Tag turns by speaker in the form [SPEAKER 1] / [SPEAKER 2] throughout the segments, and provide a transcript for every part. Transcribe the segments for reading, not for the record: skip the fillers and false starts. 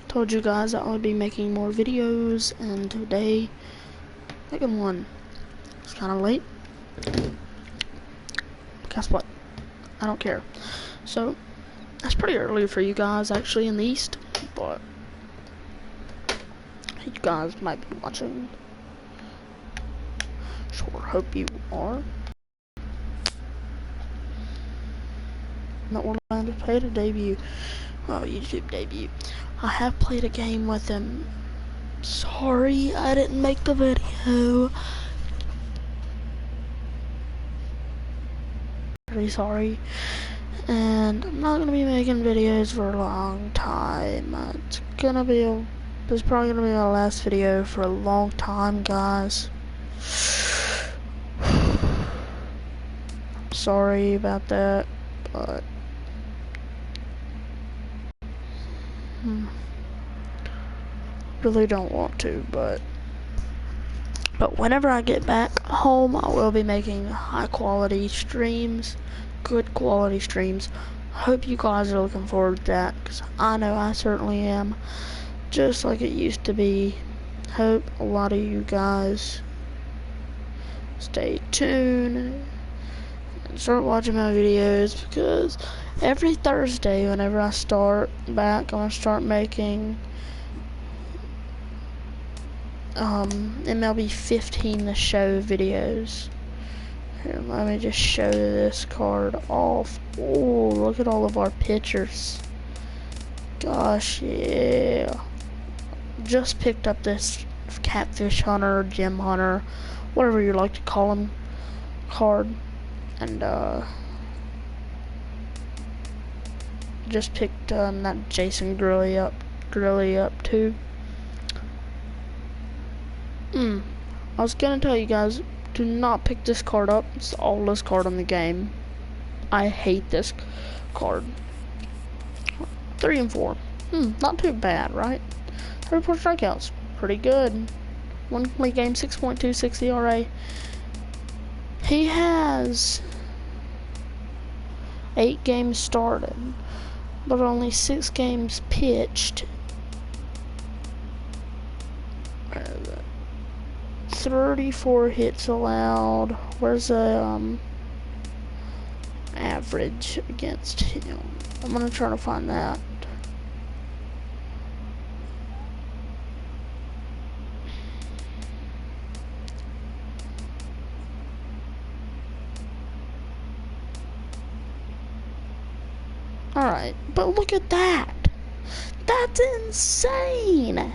[SPEAKER 1] Told you guys I would be making more videos, and today, making one. It's kind of late. Guess what? I don't care. So, that's pretty early for you guys, actually, in the East, but you guys might be watching. Sure, hope you are. Not Orlando played a debut. Oh, YouTube debut. I have played a game with him. Sorry, I didn't make the video. Pretty sorry. And I'm not gonna be making videos for a long time. This is probably gonna be my last video for a long time, guys. Sorry about that, but really don't want to, but whenever I get back home, I will be making high quality streams, good quality streams. Hope you guys are looking forward to that, because I know I certainly am, just like it used to be. Hope a lot of you guys stay tuned and start watching my videos, because every Thursday whenever I start back, I'm going to start making MLB 15 The Show videos. Here, let me just show this card off. Oh, look at all of our pictures. Gosh, yeah. Just picked up this Catfish Hunter, Gem Hunter, whatever you like to call him, card. And, just picked that Jason Gurley up too. I was gonna tell you guys, do not pick this card up. It's the oldest card in the game. I hate this card. 3 and 4. Not too bad, right? 34 strikeouts. Pretty good. 1 complete game, 6.26 ERA. He has 8 games started, but only 6 games pitched. 34 hits allowed. Where's the average against him? I'm gonna try to find that. Alright, but look at that. That's insane.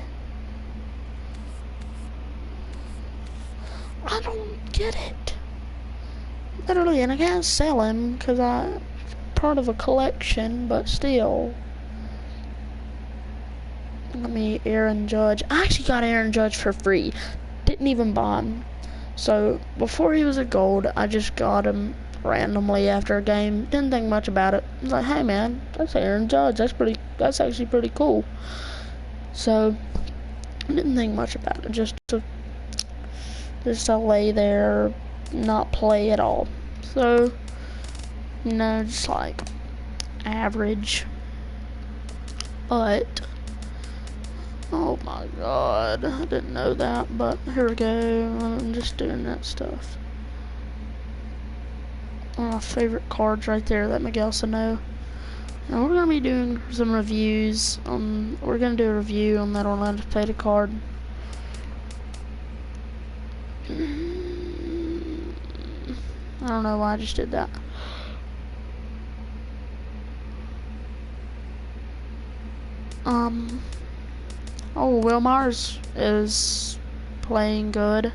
[SPEAKER 1] I don't get it. Literally, and I can't sell him because I'm part of a collection, but still. Let me, Aaron Judge. I actually got Aaron Judge for free. Didn't even buy him. So, before he was a gold, I just got him randomly after a game. Didn't think much about it. I was like, hey man, that's Aaron Judge. That's actually pretty cool. So, didn't think much about it. Just to lay there, not play at all. So, just like average. But, oh my god, I didn't know that, but here we go. I'm just doing that stuff. One of my favorite cards right there, that Miguel Sano. And we're gonna be doing some reviews on. We're gonna do a review on that Orlando Cepeda card. I don't know why I just did that. Oh, Will Myers is playing good.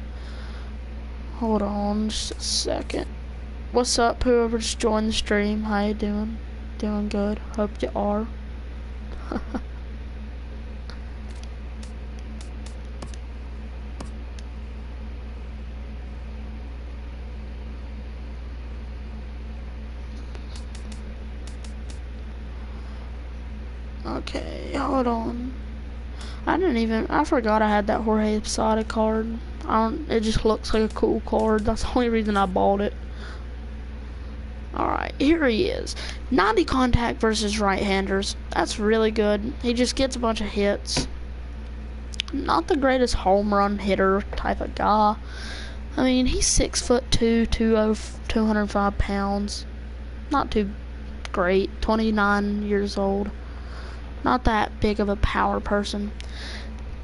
[SPEAKER 1] Hold on just a second. What's up, whoever just joined the stream? How you doing? Doing good. Hope you are. Okay, hold on. I forgot I had that Jorge Posada card. It just looks like a cool card. That's the only reason I bought it. Alright. here he is. 90 contact versus right-handers. That's really good. He just gets a bunch of hits. Not the greatest home run hitter type of guy. I mean, he's 6'2", 205 pounds. Not too great. 29 years old. Not that big of a power person.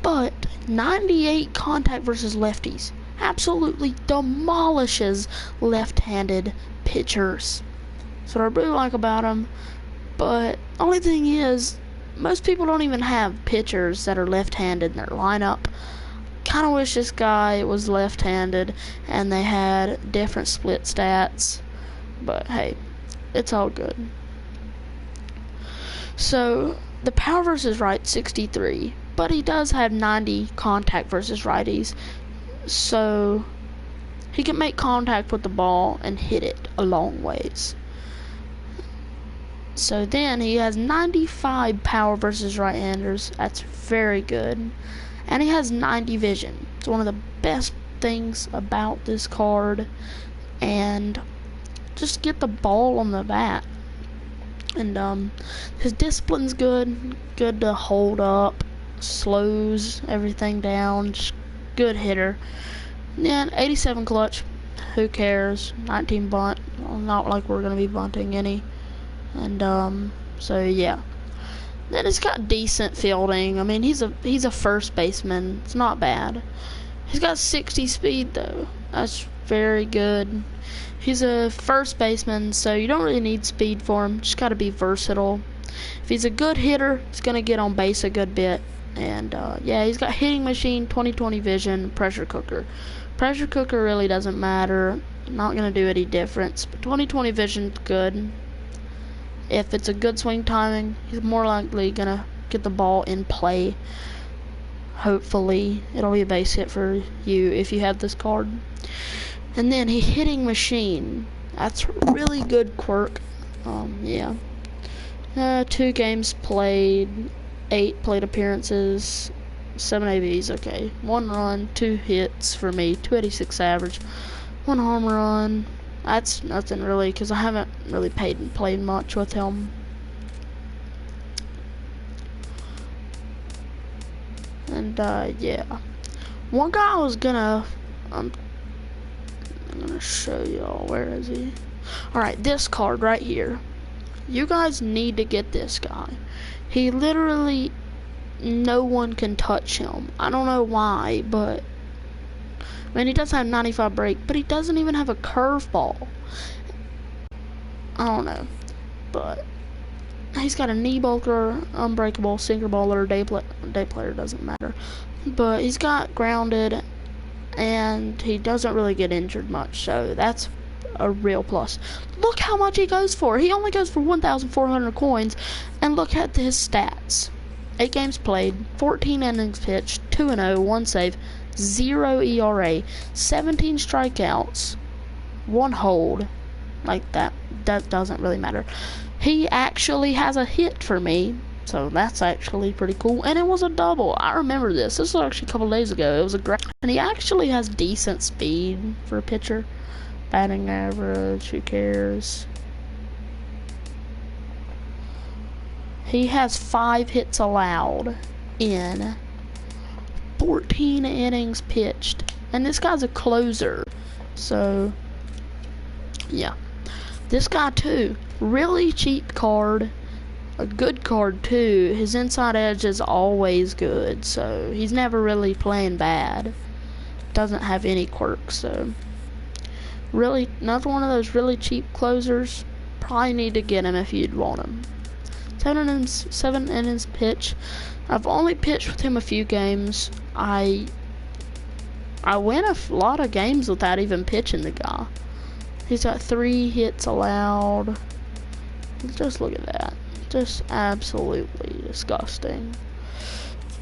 [SPEAKER 1] But 98 contact versus lefties. Absolutely demolishes left-handed pitchers. That's what I really like about him. But only thing is, most people don't even have pitchers that are left-handed in their lineup. Kind of wish this guy was left-handed and they had different split stats. But hey, it's all good. So, the power versus right, 63. But he does have 90 contact versus righties. So, he can make contact with the ball and hit it a long ways. So then he has 95 power versus right-handers. That's very good. And he has 90 vision. It's one of the best things about this card. And just get the ball on the bat. And his discipline's good. Good to hold up. Slows everything down. Just good hitter. Yeah, 87 clutch. Who cares? 19 bunt. Not like we're going to be bunting any. And so yeah. Then he's got decent fielding. I mean, he's a first baseman. It's not bad. He's got 60 speed though. That's very good. He's a first baseman, so you don't really need speed for him. Just got to be versatile. If he's a good hitter, he's gonna get on base a good bit. And yeah, he's got hitting machine, 20/20 vision, pressure cooker. Pressure cooker really doesn't matter. Not gonna do any difference. But 20/20 vision's good. If it's a good swing timing, he's more likely gonna get the ball in play. Hopefully, it'll be a base hit for you if you have this card. And then he hitting machine. That's really good quirk. Yeah. 2 games played, 8 plate appearances, 7 ABs. Okay, 1 run, 2 hits for me, 286 average, 1 home run. That's nothing really, because I haven't really played much with him. And yeah, one guy I was gonna I'm gonna show y'all. Where is he? Alright, this card right here. You guys need to get this guy. He literally, no one can touch him. I don't know why, but I mean, he does have 95 break, but he doesn't even have a curveball. I don't know, but he's got a knee bulker, unbreakable, sinker baller, day player, doesn't matter. But he's got grounded, and he doesn't really get injured much, so that's a real plus. Look how much he goes for. He only goes for 1,400 coins, and look at his stats. 8 games played, 14 innings pitched, 2-0, 1 save, 0 ERA, 17 strikeouts, 1 hold. Like that doesn't really matter. He actually has a hit for me, so that's actually pretty cool. And it was a double. I remember this. This was actually a couple days ago. It was a great. And he actually has decent speed for a pitcher. Batting average, who cares? He has 5 hits allowed in 14 innings pitched. And this guy's a closer. So, yeah. This guy, too. Really cheap card. A good card, too. His inside edge is always good. So, he's never really playing bad. Doesn't have any quirks, so. Really, another one of those really cheap closers. Probably need to get him if you'd want him. 7 innings pitch. I've only pitched with him a few games. I win a lot of games without even pitching the guy. He's got 3 hits allowed. Just look at that. Just absolutely disgusting.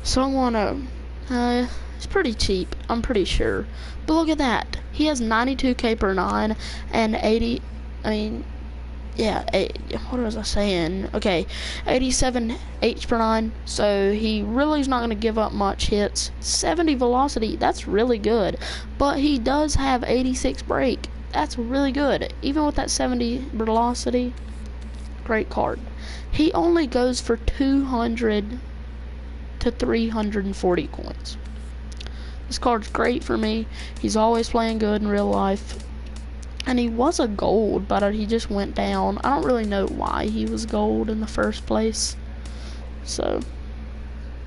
[SPEAKER 1] So I want to. It's pretty cheap, I'm pretty sure. But look at that. He has 92k per 9 and 80. I mean, yeah. What was I saying? Okay, 87 H per 9. So he really is not going to give up much hits. 70 velocity. That's really good. But he does have 86 break. That's really good. Even with that 70 velocity, great card. He only goes for 200 to 340 coins. This card's great for me. He's always playing good in real life. And he was a gold, but he just went down. I don't really know why he was gold in the first place. So,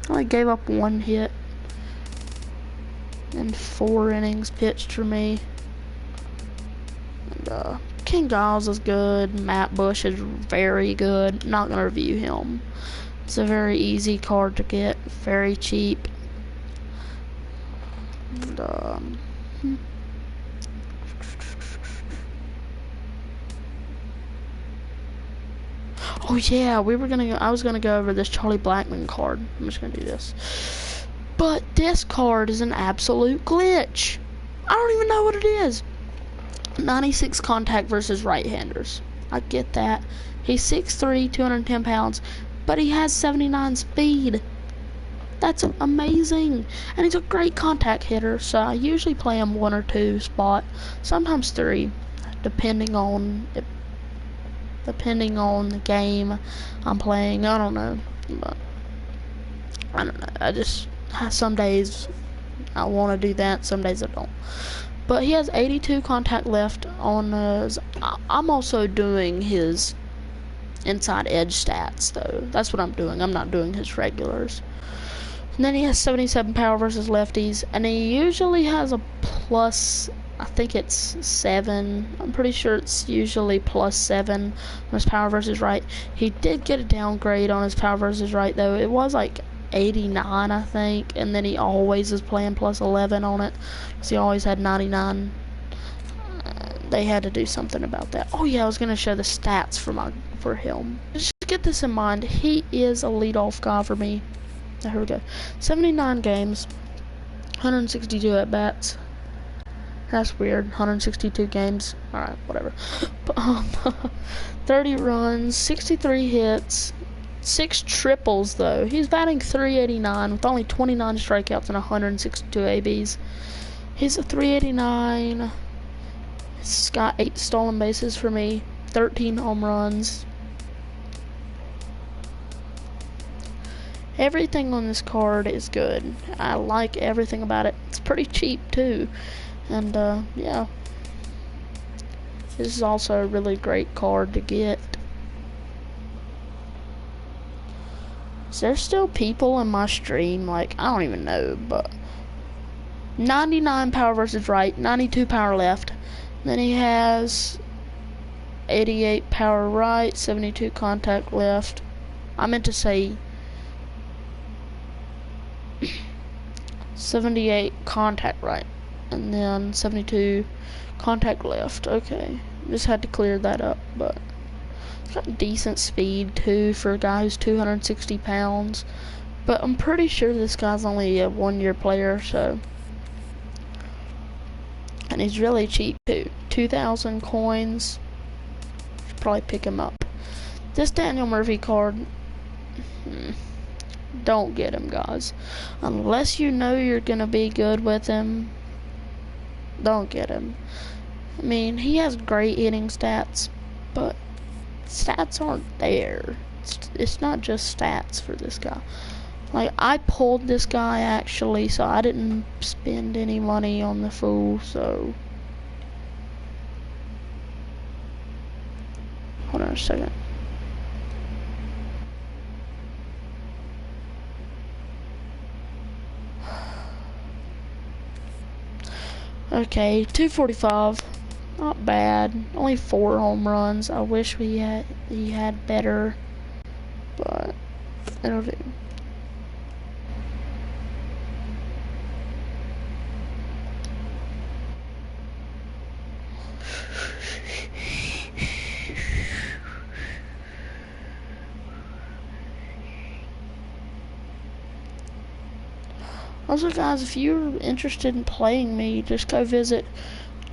[SPEAKER 1] I only gave up 1 hit and 4 innings pitched for me. And, King Giles is good. Matt Bush is very good. Not going to review him. It's a very easy card to get. Very cheap. And, oh yeah, I was gonna go over this Charlie Blackmon card. I'm just gonna do this. But this card is an absolute glitch. I don't even know what it is. 96 contact versus right-handers. I get that. He's 6'3", 210 pounds, but he has 79 speed. That's amazing. And he's a great contact hitter, so I usually play him 1 or 2 spot, sometimes 3, depending on the game I'm playing. I don't know, but I don't know. I just some days I want to do that, some days I don't. But he has 82 contact left on his. I'm also doing his inside edge stats though. That's what I'm doing. I'm not doing his regulars. And then he has 77 power versus lefties, and he usually has a plus. I think it's 7. I'm pretty sure it's usually +7 on his power versus right. He did get a downgrade on his power versus right though. It was like 89, I think, and then he always is playing +11 on it because he always had 99. They had to do something about that. Oh yeah, I was gonna show the stats for him. Just get this in mind. He is a leadoff guy for me. Now, here we go. 79 games, 162 at bats. That's weird. 162 games. Alright, whatever. 30 runs, 63 hits, 6 triples though. He's batting .389 with only 29 strikeouts and 162 ABs. He's a .389. He's got 8 stolen bases for me, 13 home runs. Everything on this card is good. I like everything about it. It's pretty cheap too. And yeah, this is also a really great card to get. Is there still people in my stream? Like, I don't even know, but 99 power versus right, 92 power left. Then he has 88 power right, 72 contact left. I meant to say 78 contact right, and then 72 contact left. Okay, just had to clear that up. But it's got decent speed too for a guy who's 260 pounds. But I'm pretty sure this guy's only a 1-year player, so. And he's really cheap too. 2,000 coins. Should probably pick him up. This Daniel Murphy card. Don't get him, guys. Unless you know you're gonna be good with him, don't get him. I mean, he has great hitting stats, but stats aren't there. It's not just stats for this guy. Like, I pulled this guy actually, so I didn't spend any money on the fool, so. Hold on a second. Okay, 245, not bad. Only 4 home runs. I wish he had better, but it'll do. Also, guys, if you're interested in playing me, just go visit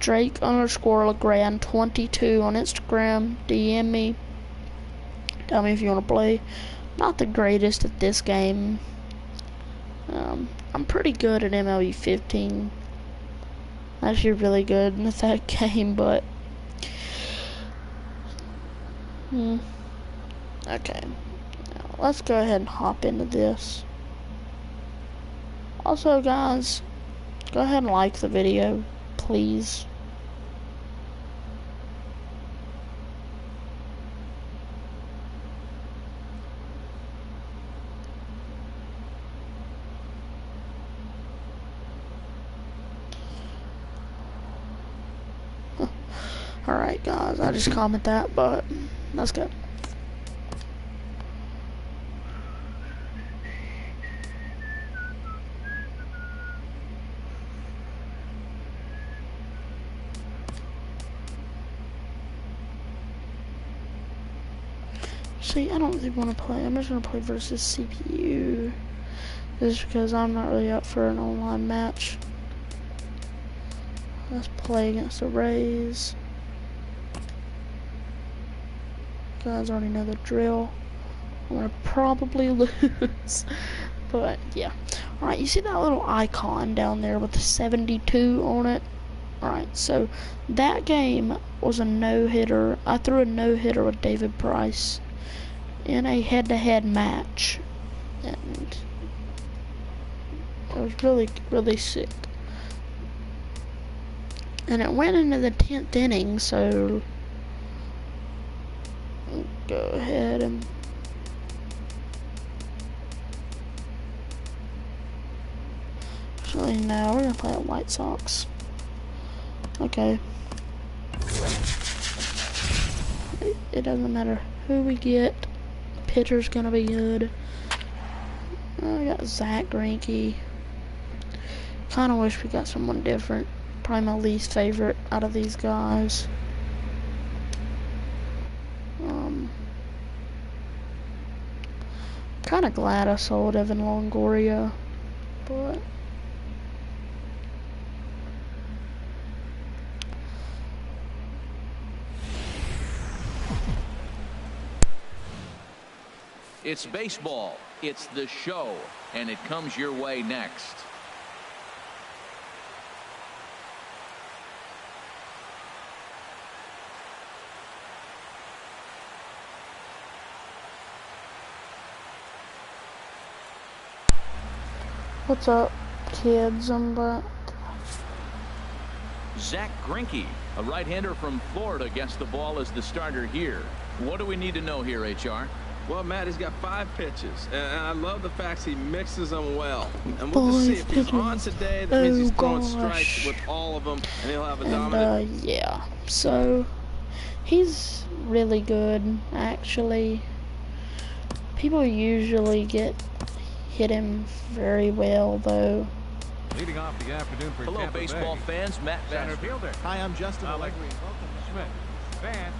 [SPEAKER 1] Drake_LeGrand22 on Instagram. DM me. Tell me if you want to play. Not the greatest at this game. I'm pretty good at MLB 15. actually really good in that game, but okay. Now, let's go ahead and hop into this. Also, guys, go ahead and like the video, please. Alright, guys, I just comment that, but let's go. See, I don't really want to play. I'm just going to play versus CPU. Just because I'm not really up for an online match. Let's play against the Rays. You guys already know the drill. I'm going to probably lose. But, yeah. Alright, you see that little icon down there with the 72 on it? Alright, so that game was a no-hitter. I threw a no-hitter with David Price in a head-to-head match, and it was really, really sick. And it went into the 10th inning, so go ahead and actually no, we're gonna play the White Sox. Okay. It doesn't matter who we get. Pitcher's gonna be good. I got Zach Greinke. Kinda wish we got someone different. Probably my least favorite out of these guys. Kinda glad I sold Evan Longoria, but
[SPEAKER 2] it's baseball, it's the show, and it comes your way next.
[SPEAKER 1] what's up, kids? I'm back.
[SPEAKER 2] Zach Greinke, a right-hander from Florida, gets the ball as the starter here. What do we need to know here, HR?
[SPEAKER 3] Well, Matt, he's got 5 pitches, and I love the fact he mixes them well. And we'll just see if he's on today. That means he's throwing strikes with all of them, and he'll have a dominant.
[SPEAKER 1] Yeah, so he's really good, actually. People usually hit him very well, though.
[SPEAKER 4] Leading off the afternoon for
[SPEAKER 2] Hello,
[SPEAKER 4] Tampa
[SPEAKER 2] baseball
[SPEAKER 4] Bay.
[SPEAKER 2] fans. Matt
[SPEAKER 4] Center
[SPEAKER 2] Bass.
[SPEAKER 4] fielder.
[SPEAKER 5] Hi, I'm Justin Allegri.
[SPEAKER 4] Welcome, Schmidt. Van.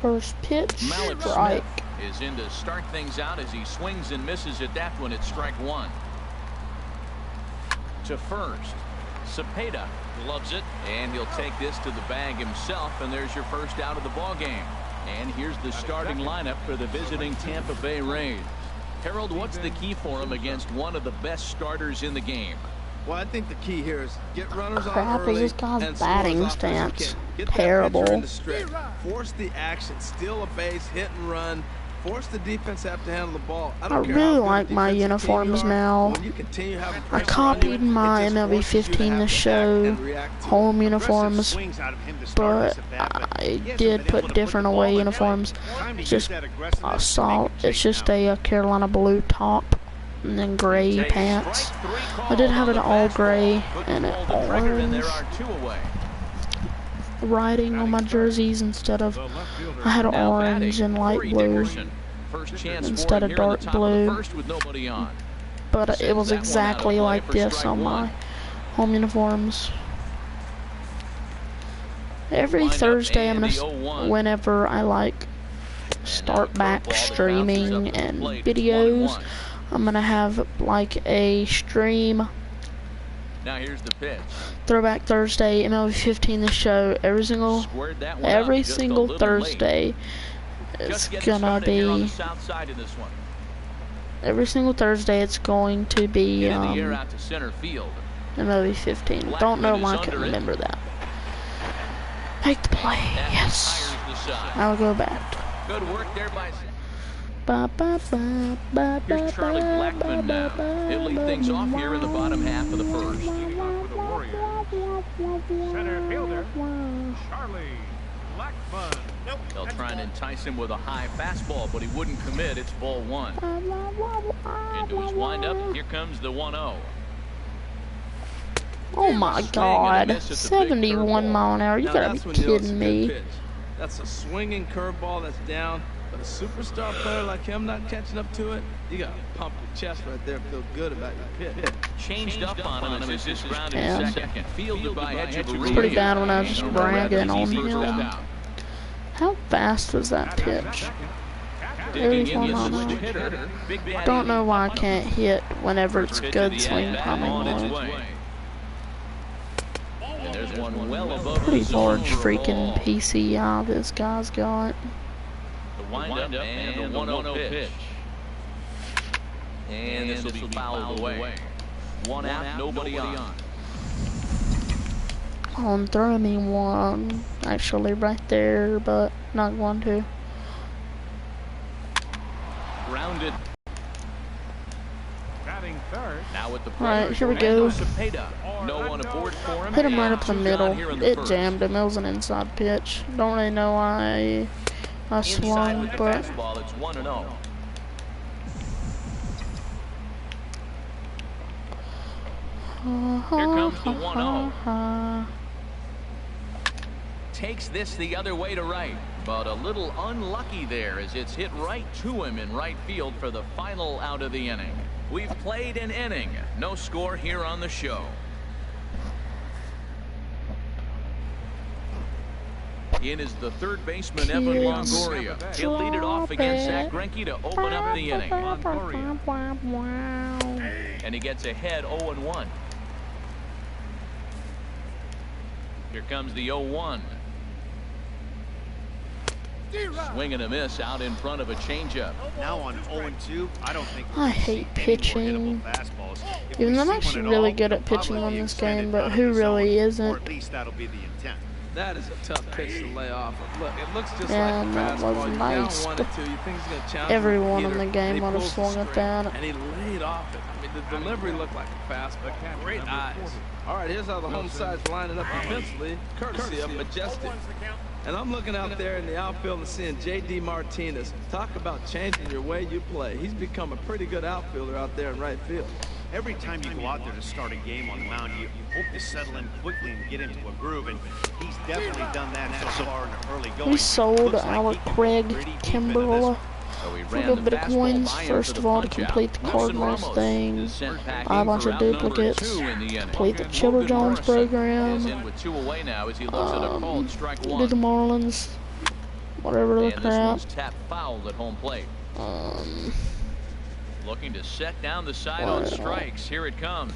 [SPEAKER 1] First pitch,
[SPEAKER 2] Mallet
[SPEAKER 1] strike.
[SPEAKER 2] Smith is in to start things out as he swings and misses at that one. It's strike 1. To first, Cepeda loves it, and he'll take this to the bag himself, and there's your first out of the ball game. And here's the starting lineup for the visiting Tampa Bay Rays. Harold, what's the key for him against one of the best starters in the game?
[SPEAKER 3] Well, I think the key here is get runners on
[SPEAKER 1] Crap,
[SPEAKER 3] early
[SPEAKER 1] is this guy's
[SPEAKER 3] and
[SPEAKER 1] batting
[SPEAKER 3] score as often as you
[SPEAKER 1] stance
[SPEAKER 3] can. Get that
[SPEAKER 1] terrible.
[SPEAKER 3] pitcher in the stretch. Force the action, steal a base, hit and run. Force the defense to have to handle the ball. I don't care
[SPEAKER 1] really
[SPEAKER 3] how good
[SPEAKER 1] like
[SPEAKER 3] a
[SPEAKER 1] my
[SPEAKER 3] defensive
[SPEAKER 1] uniforms
[SPEAKER 3] team you are,
[SPEAKER 1] now.
[SPEAKER 3] when you continue having
[SPEAKER 1] I
[SPEAKER 3] pressure on
[SPEAKER 1] copied
[SPEAKER 3] you,
[SPEAKER 1] my
[SPEAKER 3] it just
[SPEAKER 1] MLB
[SPEAKER 3] forces you to
[SPEAKER 1] 15
[SPEAKER 3] have
[SPEAKER 1] to
[SPEAKER 3] act
[SPEAKER 1] show
[SPEAKER 3] and react to it.
[SPEAKER 1] home uniforms,
[SPEAKER 5] Swings out of him to start
[SPEAKER 1] but
[SPEAKER 5] Cepeda,
[SPEAKER 1] I
[SPEAKER 5] he hasn't
[SPEAKER 1] did
[SPEAKER 5] been
[SPEAKER 1] put
[SPEAKER 5] able to
[SPEAKER 1] different
[SPEAKER 5] the ball
[SPEAKER 1] away
[SPEAKER 5] in
[SPEAKER 1] uniforms.
[SPEAKER 5] play. Time to use
[SPEAKER 1] Just
[SPEAKER 5] that aggressiveness to
[SPEAKER 1] solid.
[SPEAKER 5] make a
[SPEAKER 1] It's just
[SPEAKER 5] change
[SPEAKER 1] a Carolina blue top and then gray pants. I did have it all gray and an orange
[SPEAKER 2] There are 2 away.
[SPEAKER 1] writing on my jerseys instead of I had
[SPEAKER 2] Now
[SPEAKER 1] orange
[SPEAKER 2] batting,
[SPEAKER 1] and light
[SPEAKER 2] Corey
[SPEAKER 1] blue.
[SPEAKER 2] Dickerson. First chance
[SPEAKER 1] Instead
[SPEAKER 2] for
[SPEAKER 1] of
[SPEAKER 2] him here in the
[SPEAKER 1] dark
[SPEAKER 2] top
[SPEAKER 1] blue.
[SPEAKER 2] Of the first with nobody on.
[SPEAKER 1] But it
[SPEAKER 2] Sends
[SPEAKER 1] was
[SPEAKER 2] that one out of
[SPEAKER 1] exactly
[SPEAKER 2] play
[SPEAKER 1] like
[SPEAKER 2] for
[SPEAKER 1] this
[SPEAKER 2] strike
[SPEAKER 1] on my
[SPEAKER 2] 1.
[SPEAKER 1] home uniforms. Every
[SPEAKER 2] Lined up
[SPEAKER 1] Thursday, I'm
[SPEAKER 2] and
[SPEAKER 1] gonna,
[SPEAKER 2] the 0-1.
[SPEAKER 1] whenever I like start back
[SPEAKER 2] curveball that bounces
[SPEAKER 1] streaming
[SPEAKER 2] up to the
[SPEAKER 1] and
[SPEAKER 2] plate.
[SPEAKER 1] videos,
[SPEAKER 2] 1-1.
[SPEAKER 1] I'm gonna have like a stream
[SPEAKER 2] Now here's the pitch.
[SPEAKER 1] Throwback Thursday, MLB 15, the show. Every single
[SPEAKER 2] Squared that one up just a little
[SPEAKER 1] Thursday
[SPEAKER 2] Just
[SPEAKER 1] it's
[SPEAKER 2] getting
[SPEAKER 1] gonna
[SPEAKER 2] started here on the
[SPEAKER 1] be.
[SPEAKER 2] south side of this one.
[SPEAKER 1] Every single Thursday it's going to be
[SPEAKER 2] In the air out to center field.
[SPEAKER 1] MLB 15. Don't know why I can't remember that. Make the play.
[SPEAKER 2] That
[SPEAKER 1] Yes.
[SPEAKER 2] retires the side.
[SPEAKER 1] I'll go back.
[SPEAKER 2] Good work there by.
[SPEAKER 1] Ba, ba, ba, ba,
[SPEAKER 2] Here's
[SPEAKER 1] ba,
[SPEAKER 2] Charlie
[SPEAKER 1] ba,
[SPEAKER 2] Blackman
[SPEAKER 1] ba,
[SPEAKER 2] now.
[SPEAKER 1] ba,
[SPEAKER 2] He'll lead things off here in the bottom half of the first.
[SPEAKER 4] Leading off for the Warriors. Center fielder, Charlie Blackman.
[SPEAKER 2] They'll try and entice him with a high fastball, but he wouldn't commit. It's ball one. Into his windup, here comes the 1-0.
[SPEAKER 1] Oh my God. 71 mile an hour. You
[SPEAKER 3] Now
[SPEAKER 1] gotta
[SPEAKER 3] that's
[SPEAKER 1] be
[SPEAKER 3] when you know it's a
[SPEAKER 1] kidding
[SPEAKER 3] good
[SPEAKER 1] me.
[SPEAKER 3] pitch. That's a swinging curveball that's down. But a superstar player like him not catching up to it, you got to pump your chest right there and feel good about your pitch.
[SPEAKER 2] Changed up on him as this round in
[SPEAKER 1] Yeah.
[SPEAKER 2] second. Fielded by Edgeberg.
[SPEAKER 1] It's pretty bad when I was just bragging on him. How fast was that pitch?
[SPEAKER 2] Digging in
[SPEAKER 1] 31
[SPEAKER 2] the
[SPEAKER 1] mile an
[SPEAKER 2] switch
[SPEAKER 1] hour.
[SPEAKER 2] hitter. Big Daddy
[SPEAKER 1] Don't know why I can't hit whenever it's
[SPEAKER 2] pitch
[SPEAKER 1] good
[SPEAKER 2] of the
[SPEAKER 1] swing
[SPEAKER 2] at-bat
[SPEAKER 1] coming
[SPEAKER 2] on its
[SPEAKER 1] on.
[SPEAKER 2] way. And there's one well above
[SPEAKER 1] Pretty
[SPEAKER 2] the zone
[SPEAKER 1] large
[SPEAKER 2] for a
[SPEAKER 1] freaking
[SPEAKER 2] ball.
[SPEAKER 1] PCI this guy's got.
[SPEAKER 2] The windup and the 1-0 pitch. And this will be fouled away. One out, nobody on.
[SPEAKER 1] On throw me one, actually right there, but not going to.
[SPEAKER 2] Grounded.
[SPEAKER 4] Batting third.
[SPEAKER 2] Now with the
[SPEAKER 1] Alright, here we go.
[SPEAKER 2] Cepeda. No one aboard for him.
[SPEAKER 1] Hit him right up the
[SPEAKER 2] Two
[SPEAKER 1] middle.
[SPEAKER 2] down here in the
[SPEAKER 1] It
[SPEAKER 2] first.
[SPEAKER 1] jammed him. It was an inside pitch. Don't really know why I
[SPEAKER 2] Inside
[SPEAKER 1] swung,
[SPEAKER 2] with the
[SPEAKER 1] but
[SPEAKER 2] fastball, it's 1-0. Here comes the 1-0. Takes this the other way to right, but a little unlucky there as it's hit right to him in right field for the final out of the inning. We've played an inning. No score here on the show. In is the third baseman, Evan
[SPEAKER 1] Kids,
[SPEAKER 2] Longoria. He'll lead it off against Zach Greinke to open up the inning. And he gets ahead 0-1. Here comes the 0-1. Swing and a miss out in front of a changeup.
[SPEAKER 5] Now on 0-2, I don't think
[SPEAKER 1] I hate pitching. Even though I'm actually really good at pitching on this game, but who really
[SPEAKER 5] Or
[SPEAKER 1] isn't?
[SPEAKER 5] at least that'll be the intent.
[SPEAKER 3] That is a tough pitch to lay off. Look, it looks just
[SPEAKER 1] Yeah,
[SPEAKER 3] like a
[SPEAKER 1] that
[SPEAKER 3] fastball.
[SPEAKER 1] was
[SPEAKER 3] You're
[SPEAKER 1] nice,
[SPEAKER 3] down 1-2. You think he's going to challenge
[SPEAKER 1] Everyone in
[SPEAKER 3] hitter,
[SPEAKER 1] the game
[SPEAKER 3] and he
[SPEAKER 1] would have
[SPEAKER 3] pulls the
[SPEAKER 1] swung at
[SPEAKER 3] string,
[SPEAKER 1] that.
[SPEAKER 3] And he laid off it. I mean, the delivery looked like a fastball. Great eyes. All right, here's how the home side's lining up defensively, courtesy of Majestic. And I'm looking out there in the outfield and seeing J.D. Martinez. Talk about changing your way you play. He's become a pretty good outfielder out there in right field.
[SPEAKER 5] Every time you go out there to start a game on the mound, you hope to settle in quickly and get into a groove, and he's definitely done that so far in the early going.
[SPEAKER 1] We sold
[SPEAKER 5] Looks like
[SPEAKER 1] our
[SPEAKER 5] he can
[SPEAKER 1] Craig
[SPEAKER 5] dig pretty deep into this
[SPEAKER 1] Kimbrella
[SPEAKER 5] one.
[SPEAKER 2] So he
[SPEAKER 1] for a
[SPEAKER 2] ran
[SPEAKER 1] little
[SPEAKER 2] the
[SPEAKER 1] bit of
[SPEAKER 2] fastball
[SPEAKER 1] coins.
[SPEAKER 2] by him
[SPEAKER 1] First
[SPEAKER 2] for
[SPEAKER 1] of
[SPEAKER 2] the
[SPEAKER 1] all, to
[SPEAKER 2] punch-out.
[SPEAKER 1] complete the
[SPEAKER 2] Wilson
[SPEAKER 1] Cardinals
[SPEAKER 2] Ramos
[SPEAKER 1] thing,
[SPEAKER 2] is sent packing
[SPEAKER 1] buy a bunch
[SPEAKER 2] for
[SPEAKER 1] of
[SPEAKER 2] out number
[SPEAKER 1] duplicates,
[SPEAKER 2] 2 in the inning.
[SPEAKER 1] complete the Chiller Jones
[SPEAKER 2] Morrison is
[SPEAKER 1] program,
[SPEAKER 2] in with 2 away now as he looks at a called strike
[SPEAKER 1] do
[SPEAKER 2] 1.
[SPEAKER 1] the Marlins, whatever the
[SPEAKER 2] And this
[SPEAKER 1] crap.
[SPEAKER 2] one's tapped foul at home plate. Looking to set down the side on strikes. Here it comes.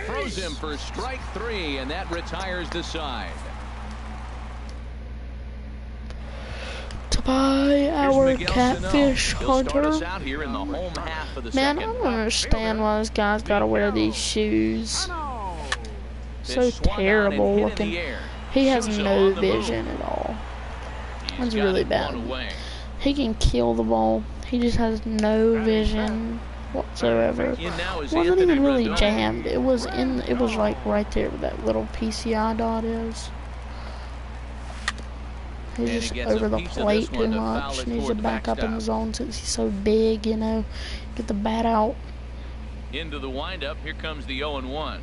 [SPEAKER 2] Throws him for strike 3, and that retires the side.
[SPEAKER 1] To buy our
[SPEAKER 2] Miguel
[SPEAKER 1] catfish
[SPEAKER 2] Sano. He'll start us
[SPEAKER 1] hunter.
[SPEAKER 2] out here in the home half of the
[SPEAKER 1] Man, I
[SPEAKER 2] second.
[SPEAKER 1] don't understand why this guy's gotta wear these shoes. So
[SPEAKER 2] Pitch swung on and
[SPEAKER 1] terrible
[SPEAKER 2] hit in
[SPEAKER 1] looking.
[SPEAKER 2] the air.
[SPEAKER 1] He has
[SPEAKER 2] Souza
[SPEAKER 1] no
[SPEAKER 2] on the move.
[SPEAKER 1] vision at all.
[SPEAKER 2] He's
[SPEAKER 1] That's
[SPEAKER 2] got
[SPEAKER 1] really
[SPEAKER 2] it
[SPEAKER 1] bad.
[SPEAKER 2] one away.
[SPEAKER 1] He can kill the ball. He just has no vision whatsoever.
[SPEAKER 2] In now is
[SPEAKER 1] It wasn't
[SPEAKER 2] Anthony
[SPEAKER 1] even really
[SPEAKER 2] Rendon.
[SPEAKER 1] jammed. It was like right there where that little PCI dot is. He's
[SPEAKER 2] And he
[SPEAKER 1] just
[SPEAKER 2] gets a
[SPEAKER 1] over the
[SPEAKER 2] piece of
[SPEAKER 1] plate
[SPEAKER 2] this
[SPEAKER 1] too
[SPEAKER 2] one to foul
[SPEAKER 1] much.
[SPEAKER 2] it
[SPEAKER 1] Needs to
[SPEAKER 2] toward the
[SPEAKER 1] back up in
[SPEAKER 2] backstop.
[SPEAKER 1] the zone since he's so big, you know. Get the bat out.
[SPEAKER 2] Into the windup. Here comes the 0-1.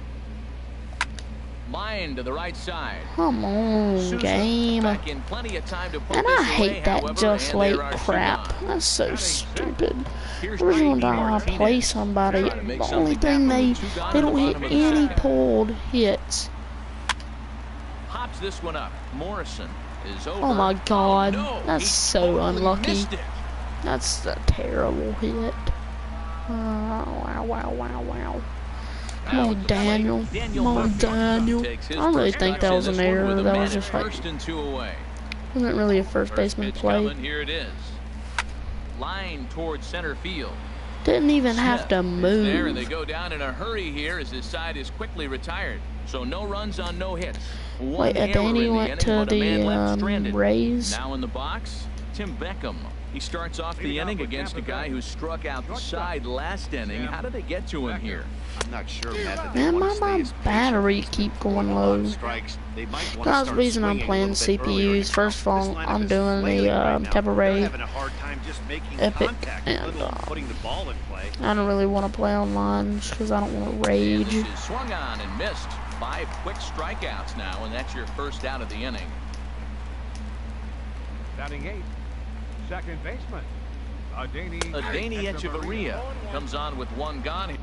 [SPEAKER 2] Line to the right side.
[SPEAKER 1] Come on,
[SPEAKER 2] Souza
[SPEAKER 1] game.
[SPEAKER 2] back in plenty of time to put
[SPEAKER 1] And
[SPEAKER 2] this
[SPEAKER 1] I hate
[SPEAKER 2] away,
[SPEAKER 1] that
[SPEAKER 2] however,
[SPEAKER 1] just
[SPEAKER 2] and
[SPEAKER 1] late
[SPEAKER 2] there are 2
[SPEAKER 1] crap.
[SPEAKER 2] gone.
[SPEAKER 1] That's so stupid.
[SPEAKER 2] Here's
[SPEAKER 1] Every
[SPEAKER 2] J.D.
[SPEAKER 1] time I
[SPEAKER 2] Martinez.
[SPEAKER 1] play somebody,
[SPEAKER 2] Trying to make
[SPEAKER 1] the
[SPEAKER 2] something
[SPEAKER 1] only thing
[SPEAKER 2] happen with 2 gone
[SPEAKER 1] they
[SPEAKER 2] in the
[SPEAKER 1] don't hit
[SPEAKER 2] bottom of the
[SPEAKER 1] any
[SPEAKER 2] second.
[SPEAKER 1] pulled hits.
[SPEAKER 2] Hops this one up. Morrison is over.
[SPEAKER 1] Oh my God,
[SPEAKER 2] Oh, no.
[SPEAKER 1] that's
[SPEAKER 2] He
[SPEAKER 1] so
[SPEAKER 2] totally
[SPEAKER 1] unlucky.
[SPEAKER 2] missed it.
[SPEAKER 1] That's a terrible hit. Wow, wow, wow, wow. Come on, Daniel. Come on, Daniel. I don't really think that was an error. That was just like, wasn't really a first baseman play.
[SPEAKER 2] Here it is. Line towards center field.
[SPEAKER 1] Didn't even have to move.
[SPEAKER 2] There, and they go down in a hurry here as his side is quickly retired. So no runs on no hits.
[SPEAKER 1] Wait, Adani went to the Rays.
[SPEAKER 2] Now in the box, Tim Beckham. He starts off the inning against a guy who struck out the side last inning. How did they get to him here?
[SPEAKER 5] I'm not sure, Matt.
[SPEAKER 1] Man, my battery keep going low. That's the reason I'm playing CPUs. First of all, I'm doing the Cabaret Epic, and I don't really want to play online just because I don't want to rage.
[SPEAKER 2] This is swung on and missed. 5 quick strikeouts now, and that's your first out of the inning.
[SPEAKER 4] Batting 8, second baseman,
[SPEAKER 2] Adani Echeverria comes on with 1 gone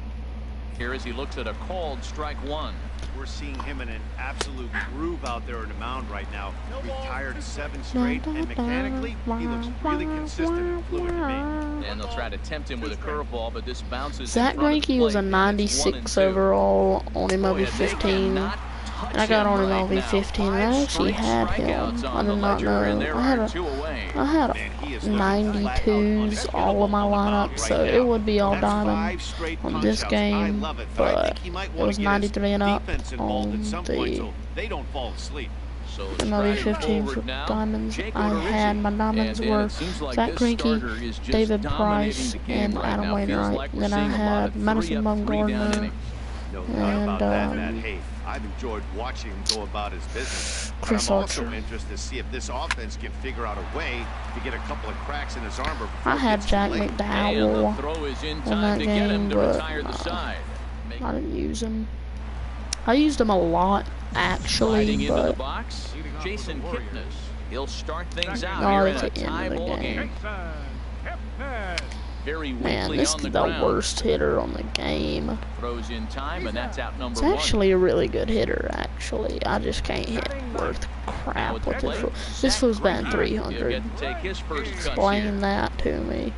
[SPEAKER 2] here as he looks at a called strike 1.
[SPEAKER 5] We're seeing him in an absolute groove out there on the mound right now. Retired 7 straight, and mechanically, he looks really consistent and fluid to me.
[SPEAKER 2] And they'll try to tempt him with a curveball, but this bounces.
[SPEAKER 1] Zach Greinke was a 96 overall on MLB 15. And I got on MLB 15, and I actually had him. I did not know. I had 92s all of my lineup, so it would be all diamond on this game, but it was 93 and up on the MLB 15 for diamonds. I had my diamonds were Zach Greinke, David Price, and Adam Wainwright. Then I had Madison Bumgarner and
[SPEAKER 5] I've enjoyed watching him go about his business.
[SPEAKER 1] Chris
[SPEAKER 5] I'm
[SPEAKER 1] Archer.
[SPEAKER 5] also interested to see if this offense can figure out a way to get a couple of cracks in his armor.
[SPEAKER 1] I had Jack McDowell in that game, but I didn't use him. I used him a lot, actually, but
[SPEAKER 2] Jason Kipnis. He'll start things out
[SPEAKER 1] oh,
[SPEAKER 2] here
[SPEAKER 1] it's
[SPEAKER 2] in
[SPEAKER 1] the
[SPEAKER 2] a
[SPEAKER 1] end of the
[SPEAKER 2] tie-ball
[SPEAKER 1] game. Man,
[SPEAKER 2] Very
[SPEAKER 1] this is the worst hitter on the game.
[SPEAKER 2] Throws in time, and that's out number
[SPEAKER 1] It's actually a really good hitter, actually. I just can't hit worth crap with this fool. This fool's batting 300. Explain that to me.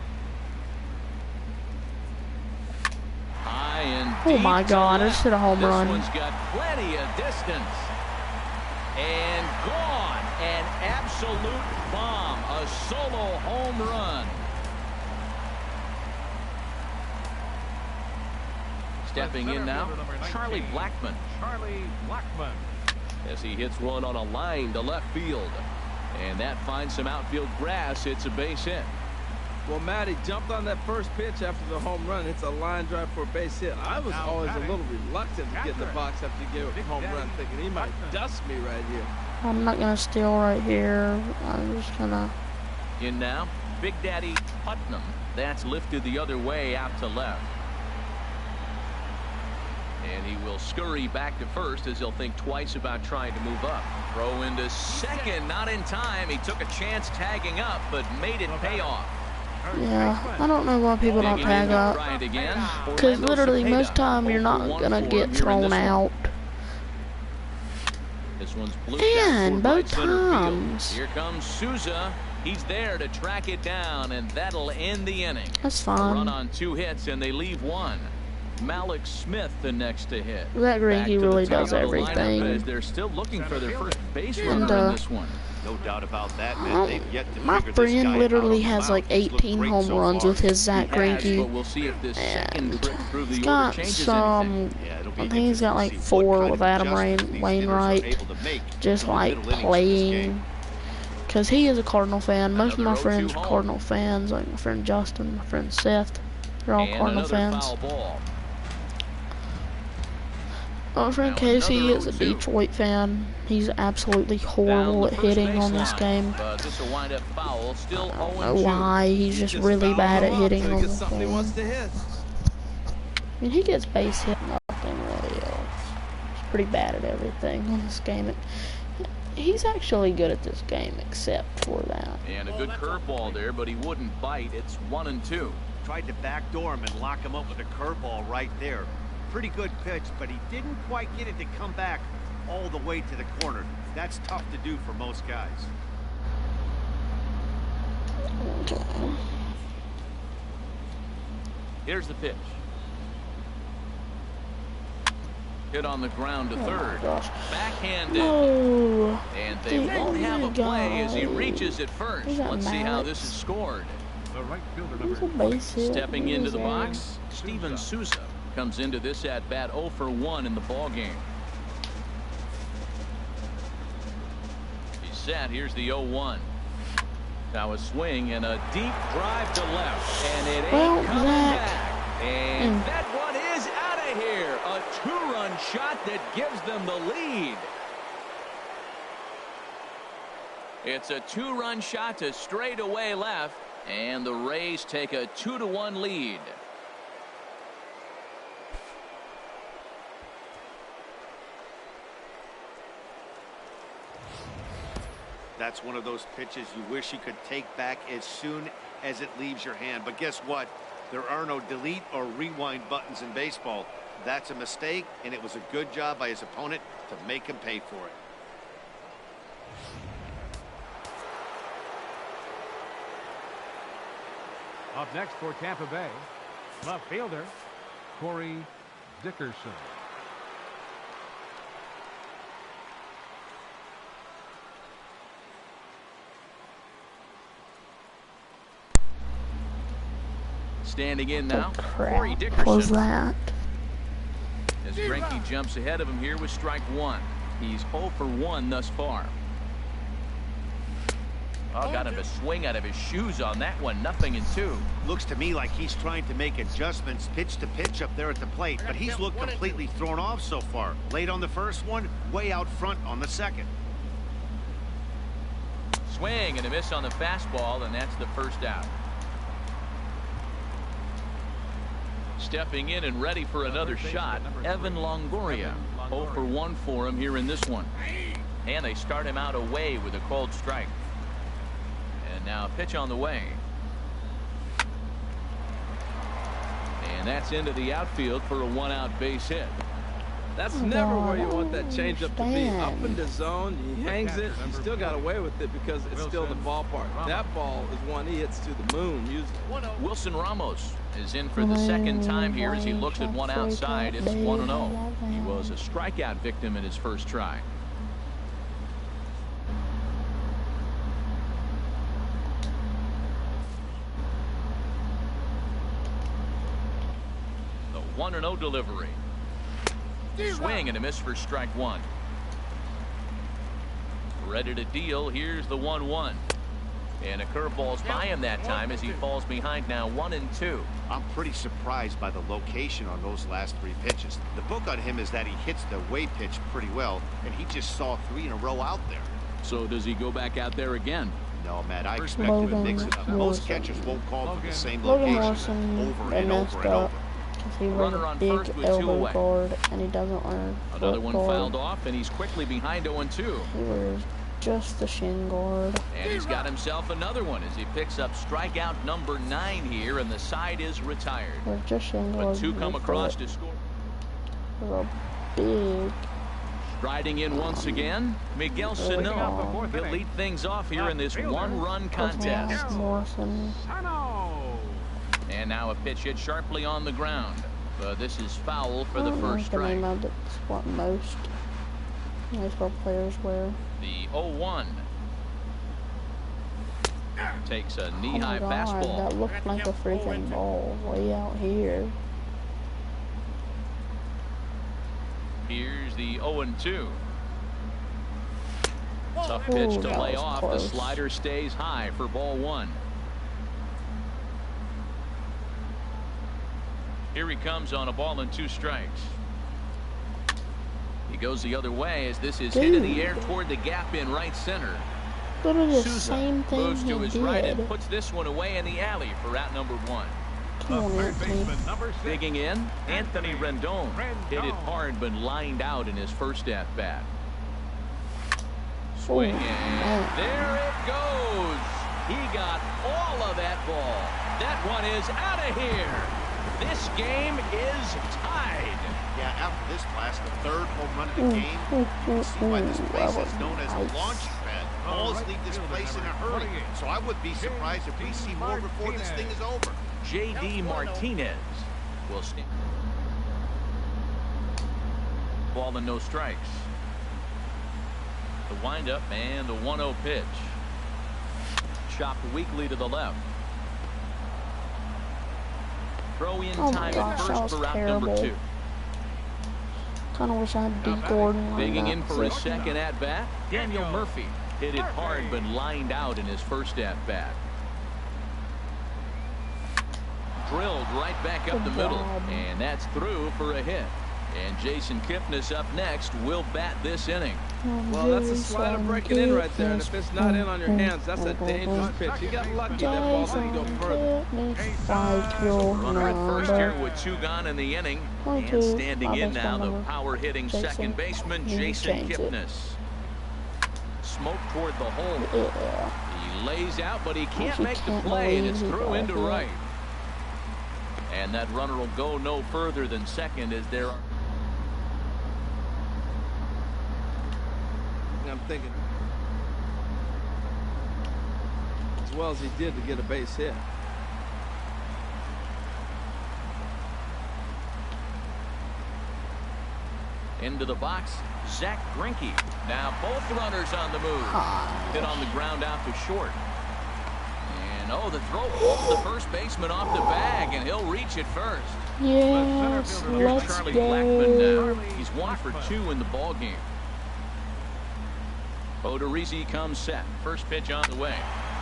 [SPEAKER 1] Oh my God, I just hit a home run.
[SPEAKER 2] This one's got plenty of distance. And gone. An absolute bomb. A solo home run. Stepping in now, Charlie Blackmon. As he hits one on a line to left field. And that finds some outfield grass. It's a base hit.
[SPEAKER 3] Well, Matt, he jumped on that first pitch after the home run. It's a line drive for a base hit. I was always a little reluctant to get in the box after he gave up a home run, thinking he might dust me right here.
[SPEAKER 1] I'm not going to steal right here. I'm just going to...
[SPEAKER 2] In now, Big Daddy Putnam. That's lifted the other way out to left. And he will scurry back to first as he'll think twice about trying to move up. Throw into second, not in time. He took a chance tagging up, but made it pay off.
[SPEAKER 1] Yeah, I don't know why people don't tag up. Because literally most time you're not going to get thrown out.
[SPEAKER 2] This one's blue
[SPEAKER 1] And both times.
[SPEAKER 2] Here comes Souza. He's there to track it down, and that'll end the inning.
[SPEAKER 1] That's
[SPEAKER 2] A run
[SPEAKER 1] fine.
[SPEAKER 2] on 2 hits, and they leave 1. Malik Smith the next to hit.
[SPEAKER 1] That Greinke really does everything.
[SPEAKER 2] They're still looking for their first base runner in this one.
[SPEAKER 5] No doubt about that, man. They've yet to
[SPEAKER 1] My
[SPEAKER 5] figure this guy
[SPEAKER 1] friend literally
[SPEAKER 5] out.
[SPEAKER 1] has like 18 home runs with his Zach Greinke.
[SPEAKER 2] But we'll see if this second trip through the
[SPEAKER 1] He's
[SPEAKER 2] order
[SPEAKER 1] got
[SPEAKER 2] changes
[SPEAKER 1] some,
[SPEAKER 2] anything.
[SPEAKER 1] I think he's got like 4 with Adam Wainwright, just like playing. Because he is a Cardinal fan. Most of my friends are Cardinal fans, like my friend Justin, my friend Seth. They're all Cardinal fans. My friend Casey is a Detroit fan. He's absolutely horrible at hitting on this game. I don't know why. He's just really bad at hitting on the phone. I mean, he gets base hit, nothing really else. He's pretty bad at everything on this game. He's actually good at this game, except for that.
[SPEAKER 2] And a good curveball there, but he wouldn't bite. It's 1-2.
[SPEAKER 5] Tried to backdoor him and lock him up with a curveball right there. Pretty good pitch, but he didn't quite get it to come back all the way to the corner. That's tough to do for most guys.
[SPEAKER 2] Here's the pitch. Hit on the ground to third.
[SPEAKER 1] Gosh.
[SPEAKER 2] Backhanded.
[SPEAKER 1] No.
[SPEAKER 2] And they won't have a play as he reaches it first.
[SPEAKER 1] Is that
[SPEAKER 2] Let's see how this
[SPEAKER 1] Maddox?
[SPEAKER 2] is scored.
[SPEAKER 4] The right fielder,
[SPEAKER 1] He's
[SPEAKER 4] number
[SPEAKER 1] a base hit.
[SPEAKER 2] Stepping into the
[SPEAKER 1] He's a-
[SPEAKER 2] box, Steven Souza comes into this at bat 0 for 1 in the ball game. He's set. Here's the 0-1. Now a swing and a deep drive to left, and it ain't coming back. And that one is out of here. A 2-run shot that gives them the lead. It's a 2-run shot to straightaway left, and the Rays take a 2-1 lead.
[SPEAKER 5] That's one of those pitches you wish you could take back as soon as it leaves your hand. But guess what? There are no delete or rewind buttons in baseball. That's a mistake, and it was a good job by his opponent to make him pay for it.
[SPEAKER 4] Up next for Tampa Bay, left fielder Corey Dickerson.
[SPEAKER 2] Standing in now,
[SPEAKER 1] Crap
[SPEAKER 2] Corey
[SPEAKER 1] was
[SPEAKER 2] Dickerson.
[SPEAKER 1] that?
[SPEAKER 2] As Greinke jumps ahead of him here with strike 1. He's 0 for 1 thus far. Oh, got him to swing out of his shoes on that one. 0-2.
[SPEAKER 5] Looks to me like he's trying to make adjustments pitch to pitch up there at the plate, but he's looked completely thrown off so far. Late on the first one, way out front on the second.
[SPEAKER 2] Swing and a miss on the fastball, and that's the first out. Stepping in and ready for another shot, Evan Longoria. 0 for 1 for him here in this one. And they start him out away with a called strike. And now a pitch on the way. And that's into the outfield for a 1-out base hit.
[SPEAKER 3] That's never where you want that changeup to be. Up in the zone, he hangs it. He still got away with it because it's still in the ballpark. That ball is one he hits to the moon usually.
[SPEAKER 2] Wilson Ramos is in for the second time here as he looks at one outside. It's 1-0. He was a strikeout victim in his first try. The 1-0 delivery. Swing and a miss for strike 1. Ready to deal. Here's the 1-1. And a curveball's by him that time as he falls behind now 1-2.
[SPEAKER 5] I'm pretty surprised by the location on those last 3 pitches. The book on him is that he hits the away pitch pretty well, and he just saw 3 in a row out there.
[SPEAKER 2] So does he go back out there again?
[SPEAKER 5] No, Matt, I expect him to mix it up. Most catchers won't call for the same location over and over and over.
[SPEAKER 1] He was a big elbow guard, and he doesn't learn.
[SPEAKER 2] Another one fouled off, and he's quickly behind 0-2.
[SPEAKER 1] He was just the shin guard.
[SPEAKER 2] And he's got himself another one as he picks up strikeout number 9 here, and the side is retired.
[SPEAKER 1] We're just shin guard.
[SPEAKER 2] But 2 come across to score.
[SPEAKER 1] A big.
[SPEAKER 2] Striding in once again, Miguel Sano. He'll lead things off here in this 1-run contest.
[SPEAKER 1] Morrison.
[SPEAKER 2] And now a pitch hit sharply on the ground. This is foul for the first strike.
[SPEAKER 1] That's what most baseball players wear.
[SPEAKER 2] The 0-1 takes a knee-high fastball.
[SPEAKER 1] That looked like a freaking ball way out here.
[SPEAKER 2] Here's the 0-2. Tough pitch to lay off. The slider stays high for ball 1. Here he comes on a ball and 2 strikes. He goes the other way as this is hit in the air toward the gap in right center.
[SPEAKER 1] Literally the
[SPEAKER 2] Souza
[SPEAKER 1] same thing
[SPEAKER 2] moves to his
[SPEAKER 1] he
[SPEAKER 2] right
[SPEAKER 1] did.
[SPEAKER 2] and puts this one away in the alley for out number 1.
[SPEAKER 1] Come on, Anthony.
[SPEAKER 2] Digging in, Anthony Rendon hit it hard but lined out in his first at bat. Swing and there it goes. He got all of that ball. That one is out of here. This game is tied.
[SPEAKER 5] Yeah, after this blast, the 3rd home run of the game. You can see why this place is known as a launching pad. Balls leave this place in a hurry. So I would be surprised if we see more before this thing is over.
[SPEAKER 2] J.D. Martinez will stand. ball and no strikes. The windup and the 1-0 pitch. Chopped weakly to the left. Throw in
[SPEAKER 1] Oh
[SPEAKER 2] time
[SPEAKER 1] my
[SPEAKER 2] at
[SPEAKER 1] gosh, that
[SPEAKER 2] first
[SPEAKER 1] was
[SPEAKER 2] for out number
[SPEAKER 1] terrible.
[SPEAKER 2] 2.
[SPEAKER 1] Kind of wish I had D. Gordon.
[SPEAKER 2] Digging in for his second at bat, Daniel Murphy hit it hard but lined out in his first at bat. Drilled right back up the middle, and that's through for a hit. And Jason Kipnis up next will bat this inning.
[SPEAKER 3] Well, that's a slider breaking in right there, and if it's not in on your hands, that's a dangerous pitch. He got lucky. That ball didn't go further.
[SPEAKER 2] Runner at first here with 2 gone in the inning. And standing in now, the power-hitting second baseman, Jason Kipnis. Smoke toward the hole. He lays out, but he can't make the play, and it's through into right. And that runner will go no further than second as there are.
[SPEAKER 3] I'm thinking as well as he did to get a base hit.
[SPEAKER 2] Into the box, Zach Greinke. Now both runners on the move. Hit on the ground out to short. And the throw pulls the first baseman off the bag, and he'll reach it first.
[SPEAKER 1] Yes,
[SPEAKER 2] Here's
[SPEAKER 1] let's
[SPEAKER 2] Charlie
[SPEAKER 1] go.
[SPEAKER 2] Blackmon now. He's 1 for 2 in the ball game. Odorizzi comes set. First pitch on the way.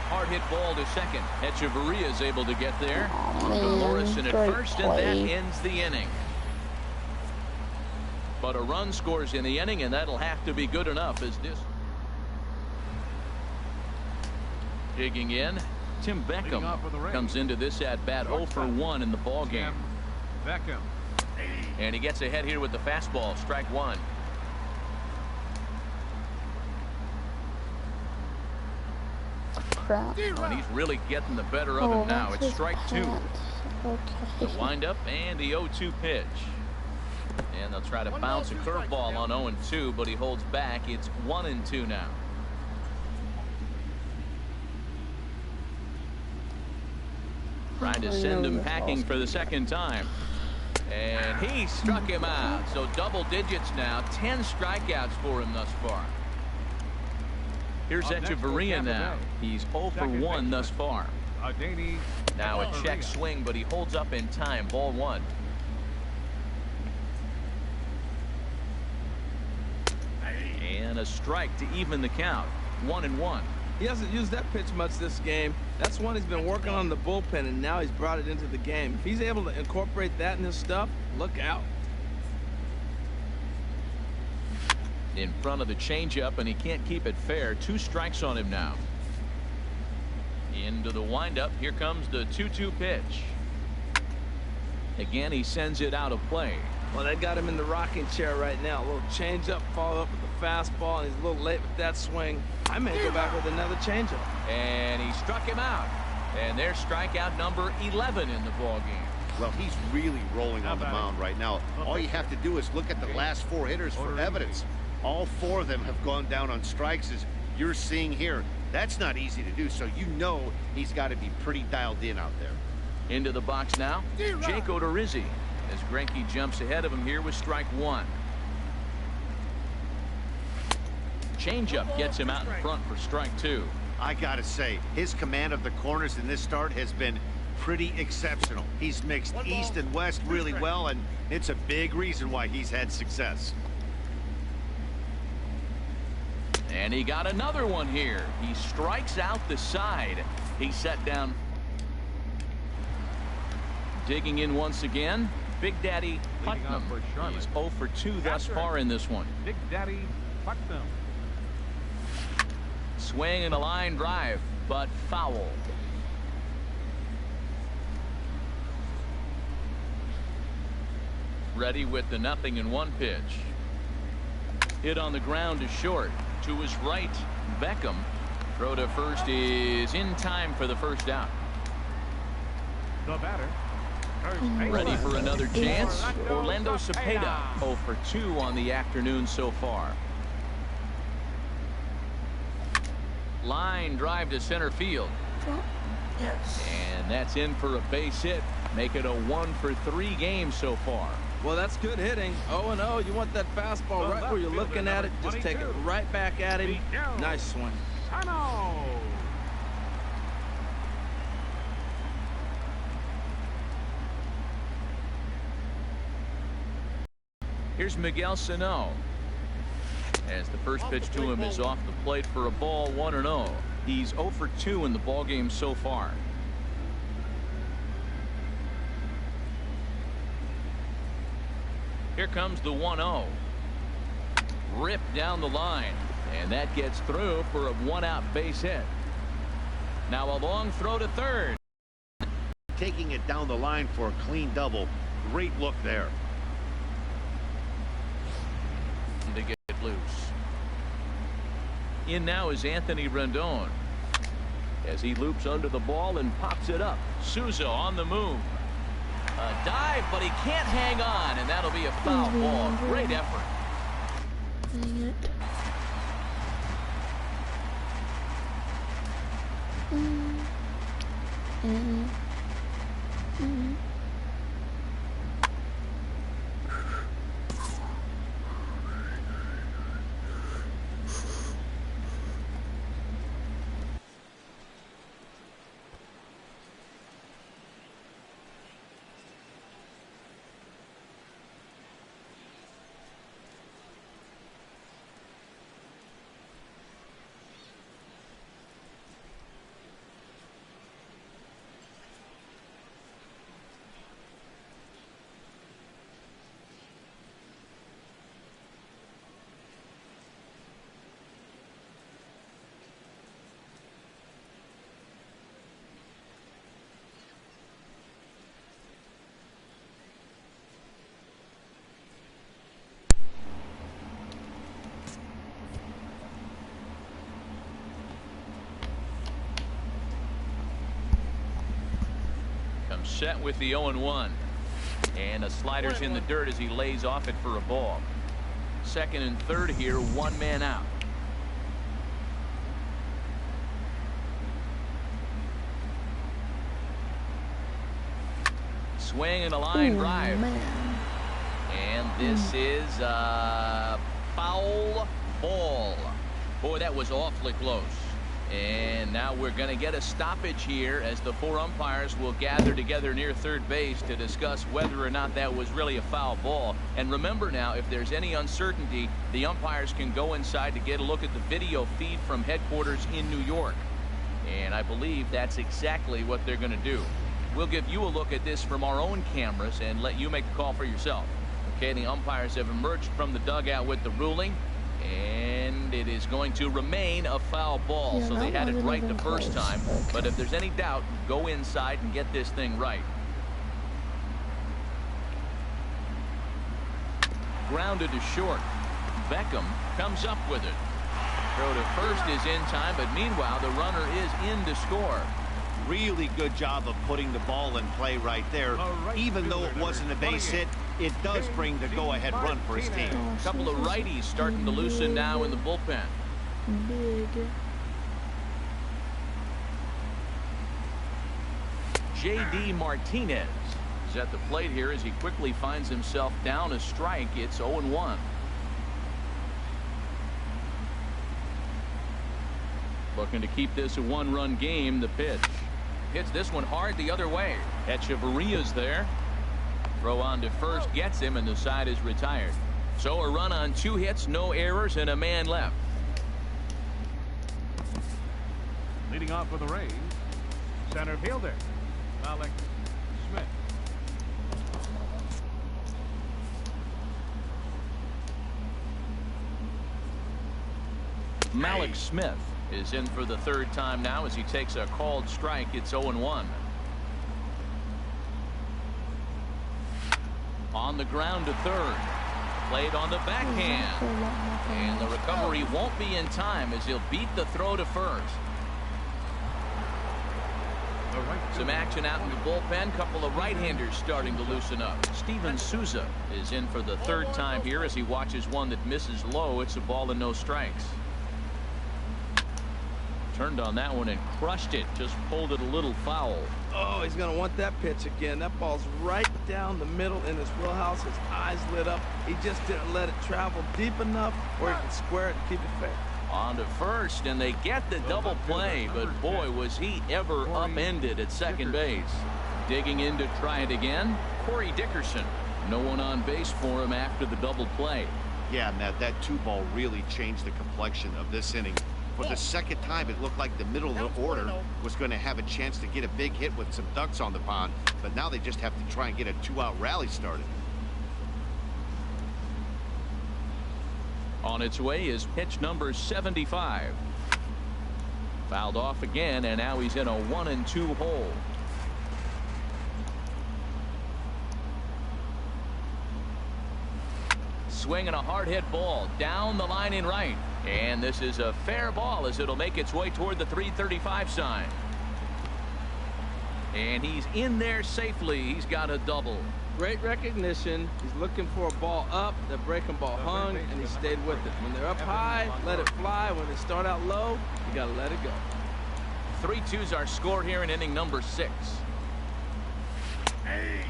[SPEAKER 2] Hard hit ball to second. Echeverria is able to get there. On to Morrison at first, and that ends the inning. But a run scores in the inning, and that'll have to be good enough as this. Digging in, Tim Beckham comes into this at bat 0 for 1 in the ball game.
[SPEAKER 4] Beckham.
[SPEAKER 2] And he gets ahead here with the fastball. Strike 1.
[SPEAKER 1] Crap.
[SPEAKER 2] And he's really getting the better of him now. It's strike 2.
[SPEAKER 1] Okay.
[SPEAKER 2] The windup and the 0-2 pitch. And they'll try to bounce a curveball on 0-2, but he holds back. It's 1-2 now. Trying to send him packing for the second time. And he struck him out. So double digits now. 10 strikeouts for him thus far. Here's Echeverria now. He's 0 for 1 thus far. Now a check swing, but he holds up in time. Ball 1. And a strike to even the count. 1-1.
[SPEAKER 3] He hasn't used that pitch much this game. That's one he's been working on in the bullpen, and now he's brought it into the game. If he's able to incorporate that in his stuff, look out.
[SPEAKER 2] In front of the changeup, and he can't keep it fair. 2 strikes on him now. Into the windup. Here comes the 2-2 pitch. Again, he sends it out of play.
[SPEAKER 3] Well, that got him in the rocking chair right now. A little changeup, follow up with the fastball, and he's a little late with that swing. I may go back with another changeup.
[SPEAKER 2] And he struck him out. And there's strikeout number 11 in the ball game.
[SPEAKER 5] Well, he's really rolling on the mound right now. All you have to do is look at the last 4 hitters for evidence. All 4 of them have gone down on strikes, as you're seeing here. That's not easy to do, so you know he's got to be pretty dialed in out there.
[SPEAKER 2] Into the box now, Jake Odorizzi, as Greinke jumps ahead of him here with strike 1. Changeup gets him out in front for strike 2.
[SPEAKER 5] I gotta say, his command of the corners in this start has been pretty exceptional. He's mixed east and west really well, and it's a big reason why he's had success.
[SPEAKER 2] And he got another one here. He strikes out the side. He's set down. Digging in once again, Big Daddy Putnam. He's 0 for 2 thus far in this one.
[SPEAKER 4] Big Daddy Putnam.
[SPEAKER 2] Swing and a line drive, but foul. Ready with the 0-1 pitch. Hit on the ground to short. To his right, Beckham. Throw to first is in time for the first out.
[SPEAKER 4] The batter.
[SPEAKER 2] Ready for another chance. Orlando Cepeda 0 for 2 on the afternoon so far. Line drive to center field.
[SPEAKER 1] Yes.
[SPEAKER 2] And that's in for a base hit. Make it a 1 for 3 game so far.
[SPEAKER 3] Well, that's good hitting. 0-0. You want that fastball right where you're looking at it. Just take it right back at him. Nice swing.
[SPEAKER 2] Here's Miguel Sano. As the first pitch to him is off the plate for a ball, 1-0. He's 0 for 2 in the ball game so far. Here comes the 1-0. Ripped down the line, and that gets through for a 1-out base hit. Now a long throw to third.
[SPEAKER 5] Taking it down the line for a clean double. Great look there.
[SPEAKER 2] To get loose. In now is Anthony Rendon as he loops under the ball and pops it up. Souza on the move. A dive, but he can't hang on, and that'll be a foul ball. Great effort.
[SPEAKER 1] Dang it.
[SPEAKER 2] Set with the 0-1, and a slider's in the dirt as he lays off it for a ball. Second and third here, 1 man out. Swing and a line drive, and this is a foul ball. Boy, that was awfully close. And now we're going to get a stoppage here as the 4 umpires will gather together near third base to discuss whether or not that was really a foul ball. And remember now, if there's any uncertainty, the umpires can go inside to get a look at the video feed from headquarters in New York. And I believe that's exactly what they're going to do. We'll give you a look at this from our own cameras and let you make the call for yourself. Okay, the umpires have emerged from the dugout with the ruling. And it is going to remain a foul ball.
[SPEAKER 1] Yeah,
[SPEAKER 2] so they had it right the first
[SPEAKER 1] close.
[SPEAKER 2] time.
[SPEAKER 1] Okay.
[SPEAKER 2] But if there's any doubt, go inside and get this thing right. Grounded to short. Beckham comes up with it. Throw to first is in time, but meanwhile the runner is in to score.
[SPEAKER 5] Really good job of putting the ball in play right there. Even though it wasn't a base hit, it does bring the go-ahead run for his team.
[SPEAKER 2] A couple of righties starting to loosen now in the bullpen.
[SPEAKER 1] Big.
[SPEAKER 2] J.D. Martinez is at the plate here as he quickly finds himself down a strike. It's 0-1. Looking to keep this a 1-run game. The pitch. Hits this one hard the other way. Echeverria's there. Throw on to first gets him, and the side is retired. So a run on 2 hits, no errors, and a man left.
[SPEAKER 4] Leading off for the Rays, center fielder, Malik Smith.
[SPEAKER 2] Malik Smith is in for the 3rd time now as he takes a called strike. It's 0-1. On the ground to third. Played on the backhand. And the recovery won't be in time as he'll beat the throw to first. Some action out in the bullpen. Couple of right-handers starting to loosen up. Steven Souza is in for the 3rd time here as he watches one that misses low. It's a ball and no strikes. Turned on that one and crushed it. Just pulled it a little foul.
[SPEAKER 3] Oh, he's going to want that pitch again. That ball's right down the middle in his wheelhouse. His eyes lit up. He just didn't let it travel deep enough where he can square it and keep it fair.
[SPEAKER 2] On to first, and they get the double play, but boy, was he ever upended at second base. Digging in to try it again, Corey Dickerson. No one on base for him after the double play.
[SPEAKER 5] Yeah, Matt, that 2-ball really changed the complexion of this inning. For the second time, it looked like the middle of the order was going to have a chance to get a big hit with some ducks on the pond, but now they just have to try and get a 2-out rally started.
[SPEAKER 2] On its way is pitch number 75. Fouled off again, and now he's in a 1-2 hole. Swinging a hard hit ball down the line in right. And this is a fair ball as it'll make its way toward the 335 sign. And he's in there safely. He's got a double.
[SPEAKER 3] Great recognition. He's looking for a ball up. The breaking ball hung, and he stayed with it. When they're up high, let it fly. When they start out low, you got to let it go.
[SPEAKER 2] 3-2's our score here in inning number 6.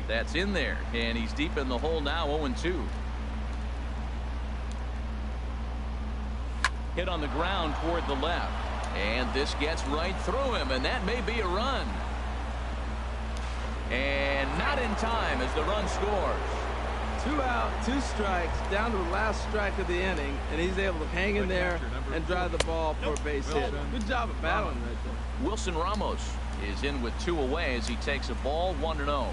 [SPEAKER 2] That's in there, and he's deep in the hole now, 0-2. Hit on the ground toward the left, and this gets right through him, and that may be a run. And not in time as the run scores.
[SPEAKER 3] 2 out, 2 strikes, down to the last strike of the inning, and he's able to hang in there and drive the ball for a base hit. Good job of battling right there.
[SPEAKER 2] Wilson Ramos is in with 2 away as he takes a ball 1-0.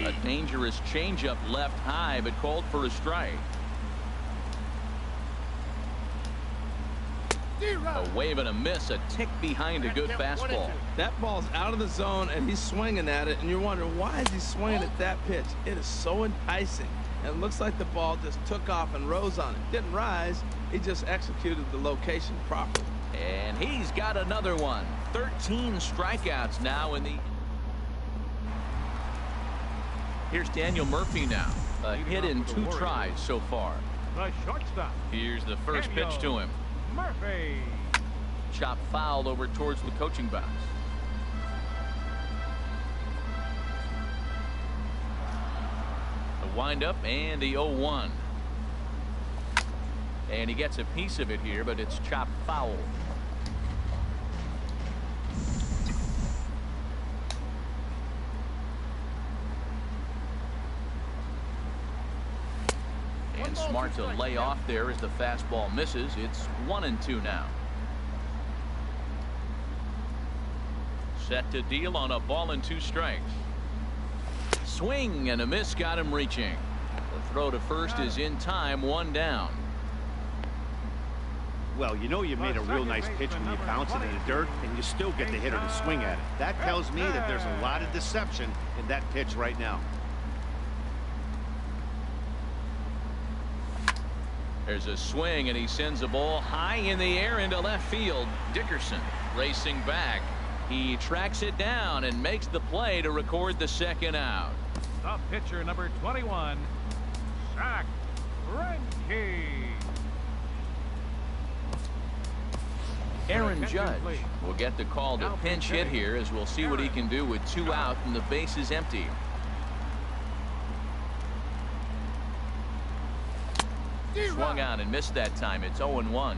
[SPEAKER 2] A dangerous changeup left high, but called for a strike. A wave and a miss, a tick behind a good fastball.
[SPEAKER 3] That ball's out of the zone, and he's swinging at it, and you're wondering, why is he swinging at that pitch? It is so enticing, and it looks like the ball just took off and rose on it. Didn't rise, he just executed the location properly.
[SPEAKER 2] And he's got another one. 13 strikeouts now in the... Here's Daniel Murphy now. A hit in 2 tries so far.
[SPEAKER 4] The shortstop.
[SPEAKER 2] Here's the first pitch to him.
[SPEAKER 4] Murphy.
[SPEAKER 2] Chop foul over towards the coaching box. The windup and the 0-1. And he gets a piece of it here, but it's chopped foul. And smart to lay off there as the fastball misses. It's 1-2 now. Set to deal on a ball and 2 strikes. Swing and a miss got him reaching. The throw to first is in time, 1 down.
[SPEAKER 5] Well, you know you made a real nice pitch when you bounce it in the dirt and you still get the hitter to swing at it. That tells me that there's a lot of deception in that pitch right now.
[SPEAKER 2] There's a swing, and he sends a ball high in the air into left field. Dickerson racing back. He tracks it down and makes the play to record the 2nd out.
[SPEAKER 4] The pitcher, number 21, Zach Greinke.
[SPEAKER 2] Aaron Judge will get the call to pinch hit here, as we'll see what he can do with 2 out and the base is empty. Swung on and missed that time. It's 0-1.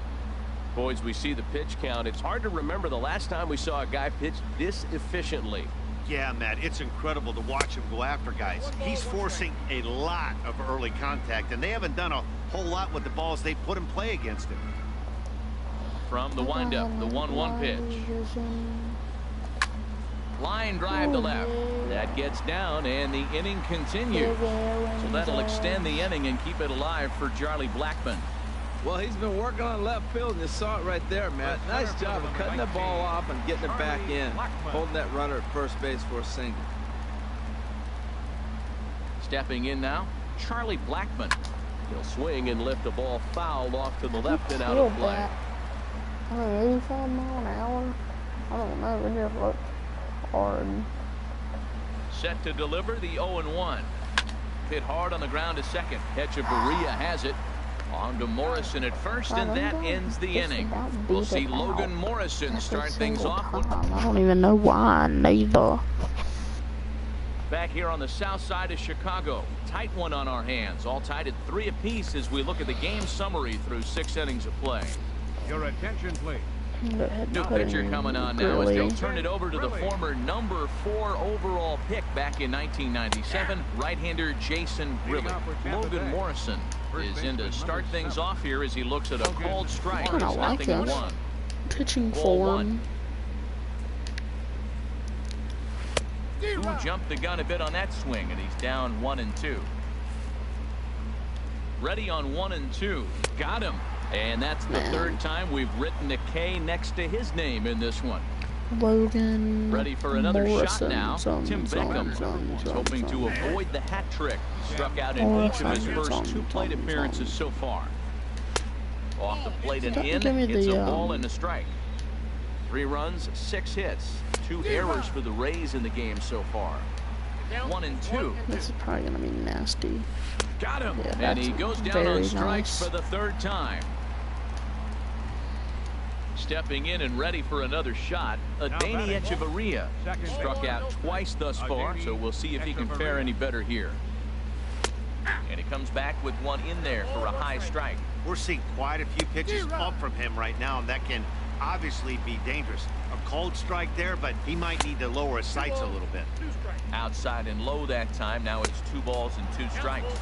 [SPEAKER 2] Boys, we see the pitch count. It's hard to remember the last time we saw a guy pitch this efficiently.
[SPEAKER 5] Yeah, Matt, it's incredible to watch him go after guys. He's forcing a lot of early contact, and they haven't done a whole lot with the balls they put in play against him.
[SPEAKER 2] From the windup, the 1-1 pitch. Line drive to left. That gets down, and the inning continues. So that'll extend the inning and keep it alive for Charlie Blackmon.
[SPEAKER 3] Well, he's been working on left field, and you saw it right there, Matt. Nice job of cutting the ball off and getting it back in. Holding that runner at first base for a single.
[SPEAKER 2] Stepping in now, Charlie Blackmon. He'll swing and lift the ball foul off to the left and out of play.
[SPEAKER 1] 85 miles an hour. I don't know. It just looks hard.
[SPEAKER 2] Set to deliver the 0-1. Hit hard on the ground to second. Echeverria has it. On to Morrison at first, and that ends the inning. We'll see Logan Morrison start things off.
[SPEAKER 1] I don't even know why, neither.
[SPEAKER 2] Back here on the south side of Chicago. Tight one on our hands. All tied at 3 apiece as we look at the game summary through 6 innings of play.
[SPEAKER 4] Your attention, please.
[SPEAKER 2] New pitcher coming on now as they'll turn it over to the former number 4 overall pick back in 1997, right-hander Jason Grilli. Logan Morrison is in to start things off here as he looks at a called strike.
[SPEAKER 1] I don't like this pitching form.
[SPEAKER 2] Who jumped the gun a bit on that swing, and he's down 1-2. Ready on 1-2. Got him. And that's the 3rd time we've written a K next to his name in this one.
[SPEAKER 1] Logan
[SPEAKER 2] ready for another
[SPEAKER 1] Morrison,
[SPEAKER 2] shot now. Tim Beckham is hoping to avoid the hat trick. Struck out in each of his first 2 plate appearances so far. Off the plate and in, it's a ball and a strike. 3 runs, 6 hits, 2 errors for the Rays in the game so far. 1-2.
[SPEAKER 1] This is probably gonna be nasty.
[SPEAKER 2] Got him,
[SPEAKER 1] yeah,
[SPEAKER 2] and he goes down on strikes
[SPEAKER 1] nice.
[SPEAKER 2] for the 3rd time. Stepping in and ready for another shot, Adeiny Echeverria. Struck out twice thus far, so we'll see if he can fare any better here. And he comes back with one in there for a high strike.
[SPEAKER 5] We're seeing quite a few pitches up from him right now, and that can obviously be dangerous. A cold strike there, but he might need to lower his sights a little bit.
[SPEAKER 2] Outside and low that time. Now it's 2 balls and 2 strikes.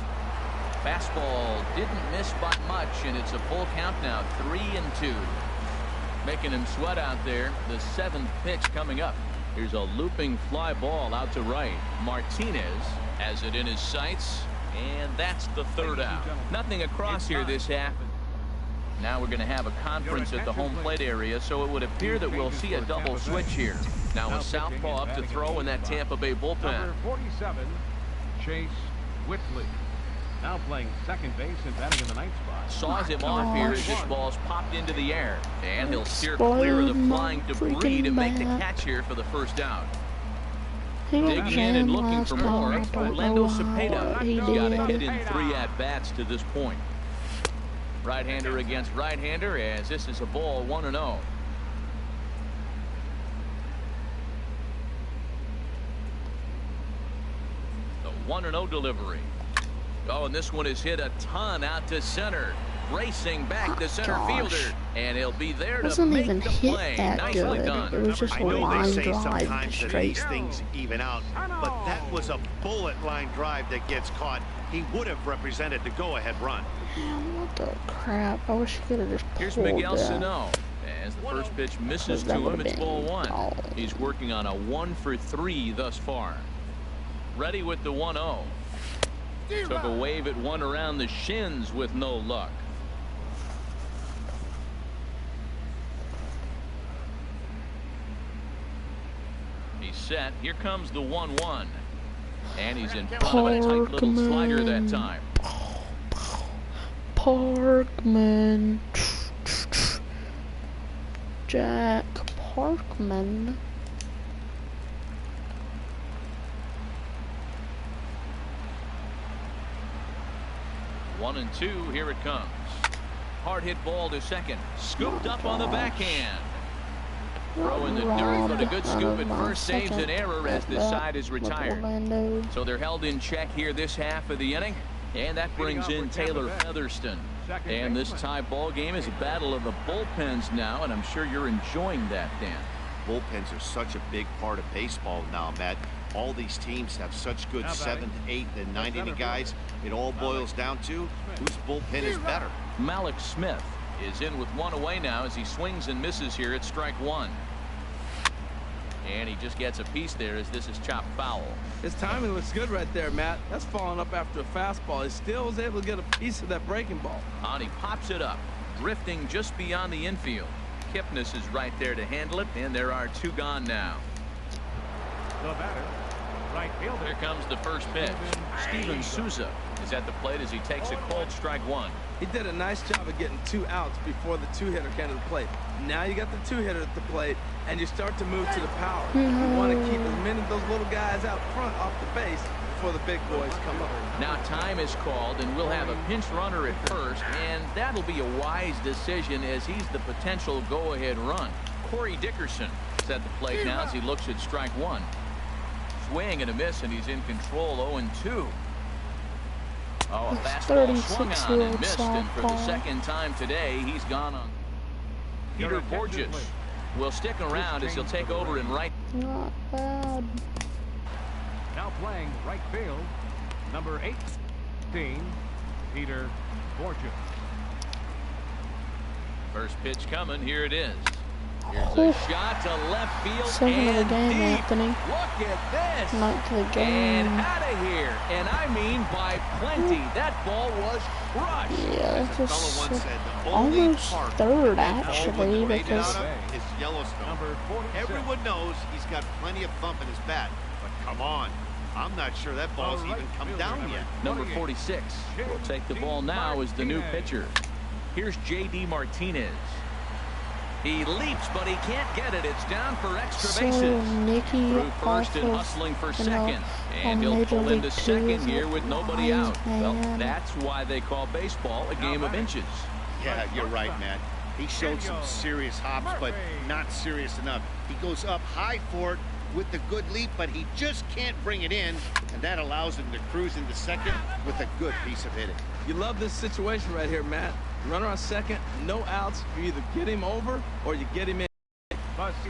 [SPEAKER 2] Fastball didn't miss by much, and it's a full count now, 3-2. Making him sweat out there. The 7th pitch coming up. Here's a looping fly ball out to right. Martinez has it in his sights, and that's the 3rd out. Nothing across here this half. Now we're going to have a conference at the home plate area, so it would appear that we'll see a double switch here. Now a southpaw up to throw in that Tampa Bay bullpen.
[SPEAKER 4] Number 47, Chase Whitley. Now playing second base and batting in the 9th spot.
[SPEAKER 2] Saws him off here as this ball's popped into the air. And he'll steer clear of the flying debris to make the catch here for the 1st out. Digging in and looking for more. Orlando Cepeda. He's got a hit in 3 at-bats to this point. Right-hander against right-hander as this is a ball 1-0. The 1-0 delivery. Oh, and this one is hit a ton out to center. Racing back to center fielder, and he'll be there to make the play. Nicely done.
[SPEAKER 1] It was just a line drive
[SPEAKER 5] Sometimes that these things even out, but that was a bullet line drive that gets caught. He would have represented the go-ahead run.
[SPEAKER 1] Man, what the crap? I wish he could have just pulled
[SPEAKER 2] Here's Miguel
[SPEAKER 1] that.
[SPEAKER 2] Sano. As the first pitch misses to him, it's ball 1. He's working on a 1-for-3 thus far. Ready with the 1-0. Took a wave at one around the shins with no luck. He's set. Here comes the 1-1. And he's in front of a tight little slider that time.
[SPEAKER 1] Parkman. Jack Parkman.
[SPEAKER 2] One and 2. Here it comes. Hard hit ball to second. Scooped up on the backhand. Throw in the dirt, but a good scoop at first saves an error as this side is retired. So they're held in check here this half of the inning. And that brings in Taylor Featherston. And this tie ball game is a battle of the bullpens now, and I'm sure you're enjoying that, Dan.
[SPEAKER 5] Bullpens are such a big part of baseball now, Matt. All these teams have such good 7th, 8th, and 9th inning guys. It all boils down to whose bullpen is better.
[SPEAKER 2] Malik Smith is in with one away now as he swings and misses here at strike 1. And he just gets a piece there as this is chopped foul.
[SPEAKER 3] His timing looks good right there, Matt. That's falling up after a fastball. He still was able to get a piece of that breaking ball.
[SPEAKER 2] And he pops it up, drifting just beyond the infield. Kipnis is right there to handle it, and there are 2 gone now.
[SPEAKER 4] The batter, right fielder.
[SPEAKER 2] Here comes the first pitch. Steven Souza is at the plate as he takes a called strike 1.
[SPEAKER 3] He did a nice job of getting 2 outs before the 2-hitter came to the plate. Now you got the 2-hitter at the plate, and you start to move to the power. You want to keep as many of those little guys out front off the base before the big boys come up.
[SPEAKER 2] Now time is called, and we'll have a pinch runner at first, and that'll be a wise decision as he's the potential go-ahead run. Corey Dickerson is at the plate now as he looks at strike one. Swing and a miss, and he's in control. 0-2. Oh, a fastball swung on and missed, and for the second time today, he's gone on. Peter Borges will stick around as he'll take over in right.
[SPEAKER 1] Not bad.
[SPEAKER 4] Now playing right field, number 18, Peter Borges.
[SPEAKER 2] First pitch coming. Here it is. Here's a shot to left field.
[SPEAKER 1] Second of the game,
[SPEAKER 2] deep.
[SPEAKER 1] Anthony.
[SPEAKER 2] Look at this.
[SPEAKER 1] Ninth of the game.
[SPEAKER 2] And out of here. And I mean by plenty. That ball was crushed.
[SPEAKER 1] Yeah,
[SPEAKER 5] As
[SPEAKER 1] this
[SPEAKER 5] a fellow once
[SPEAKER 1] is
[SPEAKER 5] said, the only
[SPEAKER 1] almost
[SPEAKER 5] part
[SPEAKER 1] third,
[SPEAKER 5] that ball
[SPEAKER 1] actually,
[SPEAKER 5] wasn't rated
[SPEAKER 1] because
[SPEAKER 5] out of is Yellowstone.
[SPEAKER 4] Number 46.
[SPEAKER 5] Everyone knows he's got plenty of thump in his bat, but come on, I'm not sure that ball's even come down yet.
[SPEAKER 2] Number 46 will take the ball now as the new pitcher. Here's J.D. Martinez. He leaps, but he can't get it. It's down for extra
[SPEAKER 1] so
[SPEAKER 2] bases.
[SPEAKER 1] Nicky
[SPEAKER 2] Through first and
[SPEAKER 1] off
[SPEAKER 2] hustling for
[SPEAKER 1] of,
[SPEAKER 2] second. And he'll
[SPEAKER 1] Major
[SPEAKER 2] pull into
[SPEAKER 1] League
[SPEAKER 2] second
[SPEAKER 1] Two
[SPEAKER 2] here with nobody out. Well,
[SPEAKER 1] man.
[SPEAKER 2] that's why they call baseball a game of inches.
[SPEAKER 6] Yeah, you're right, Matt. He showed some serious hops, but not serious enough. He goes up high for it with the good leap, but he just can't bring it in, and that allows him to cruise into second with a good piece of hitting.
[SPEAKER 3] You love this situation right here, Matt. Runner on second, no outs. You either get him over or you get him in.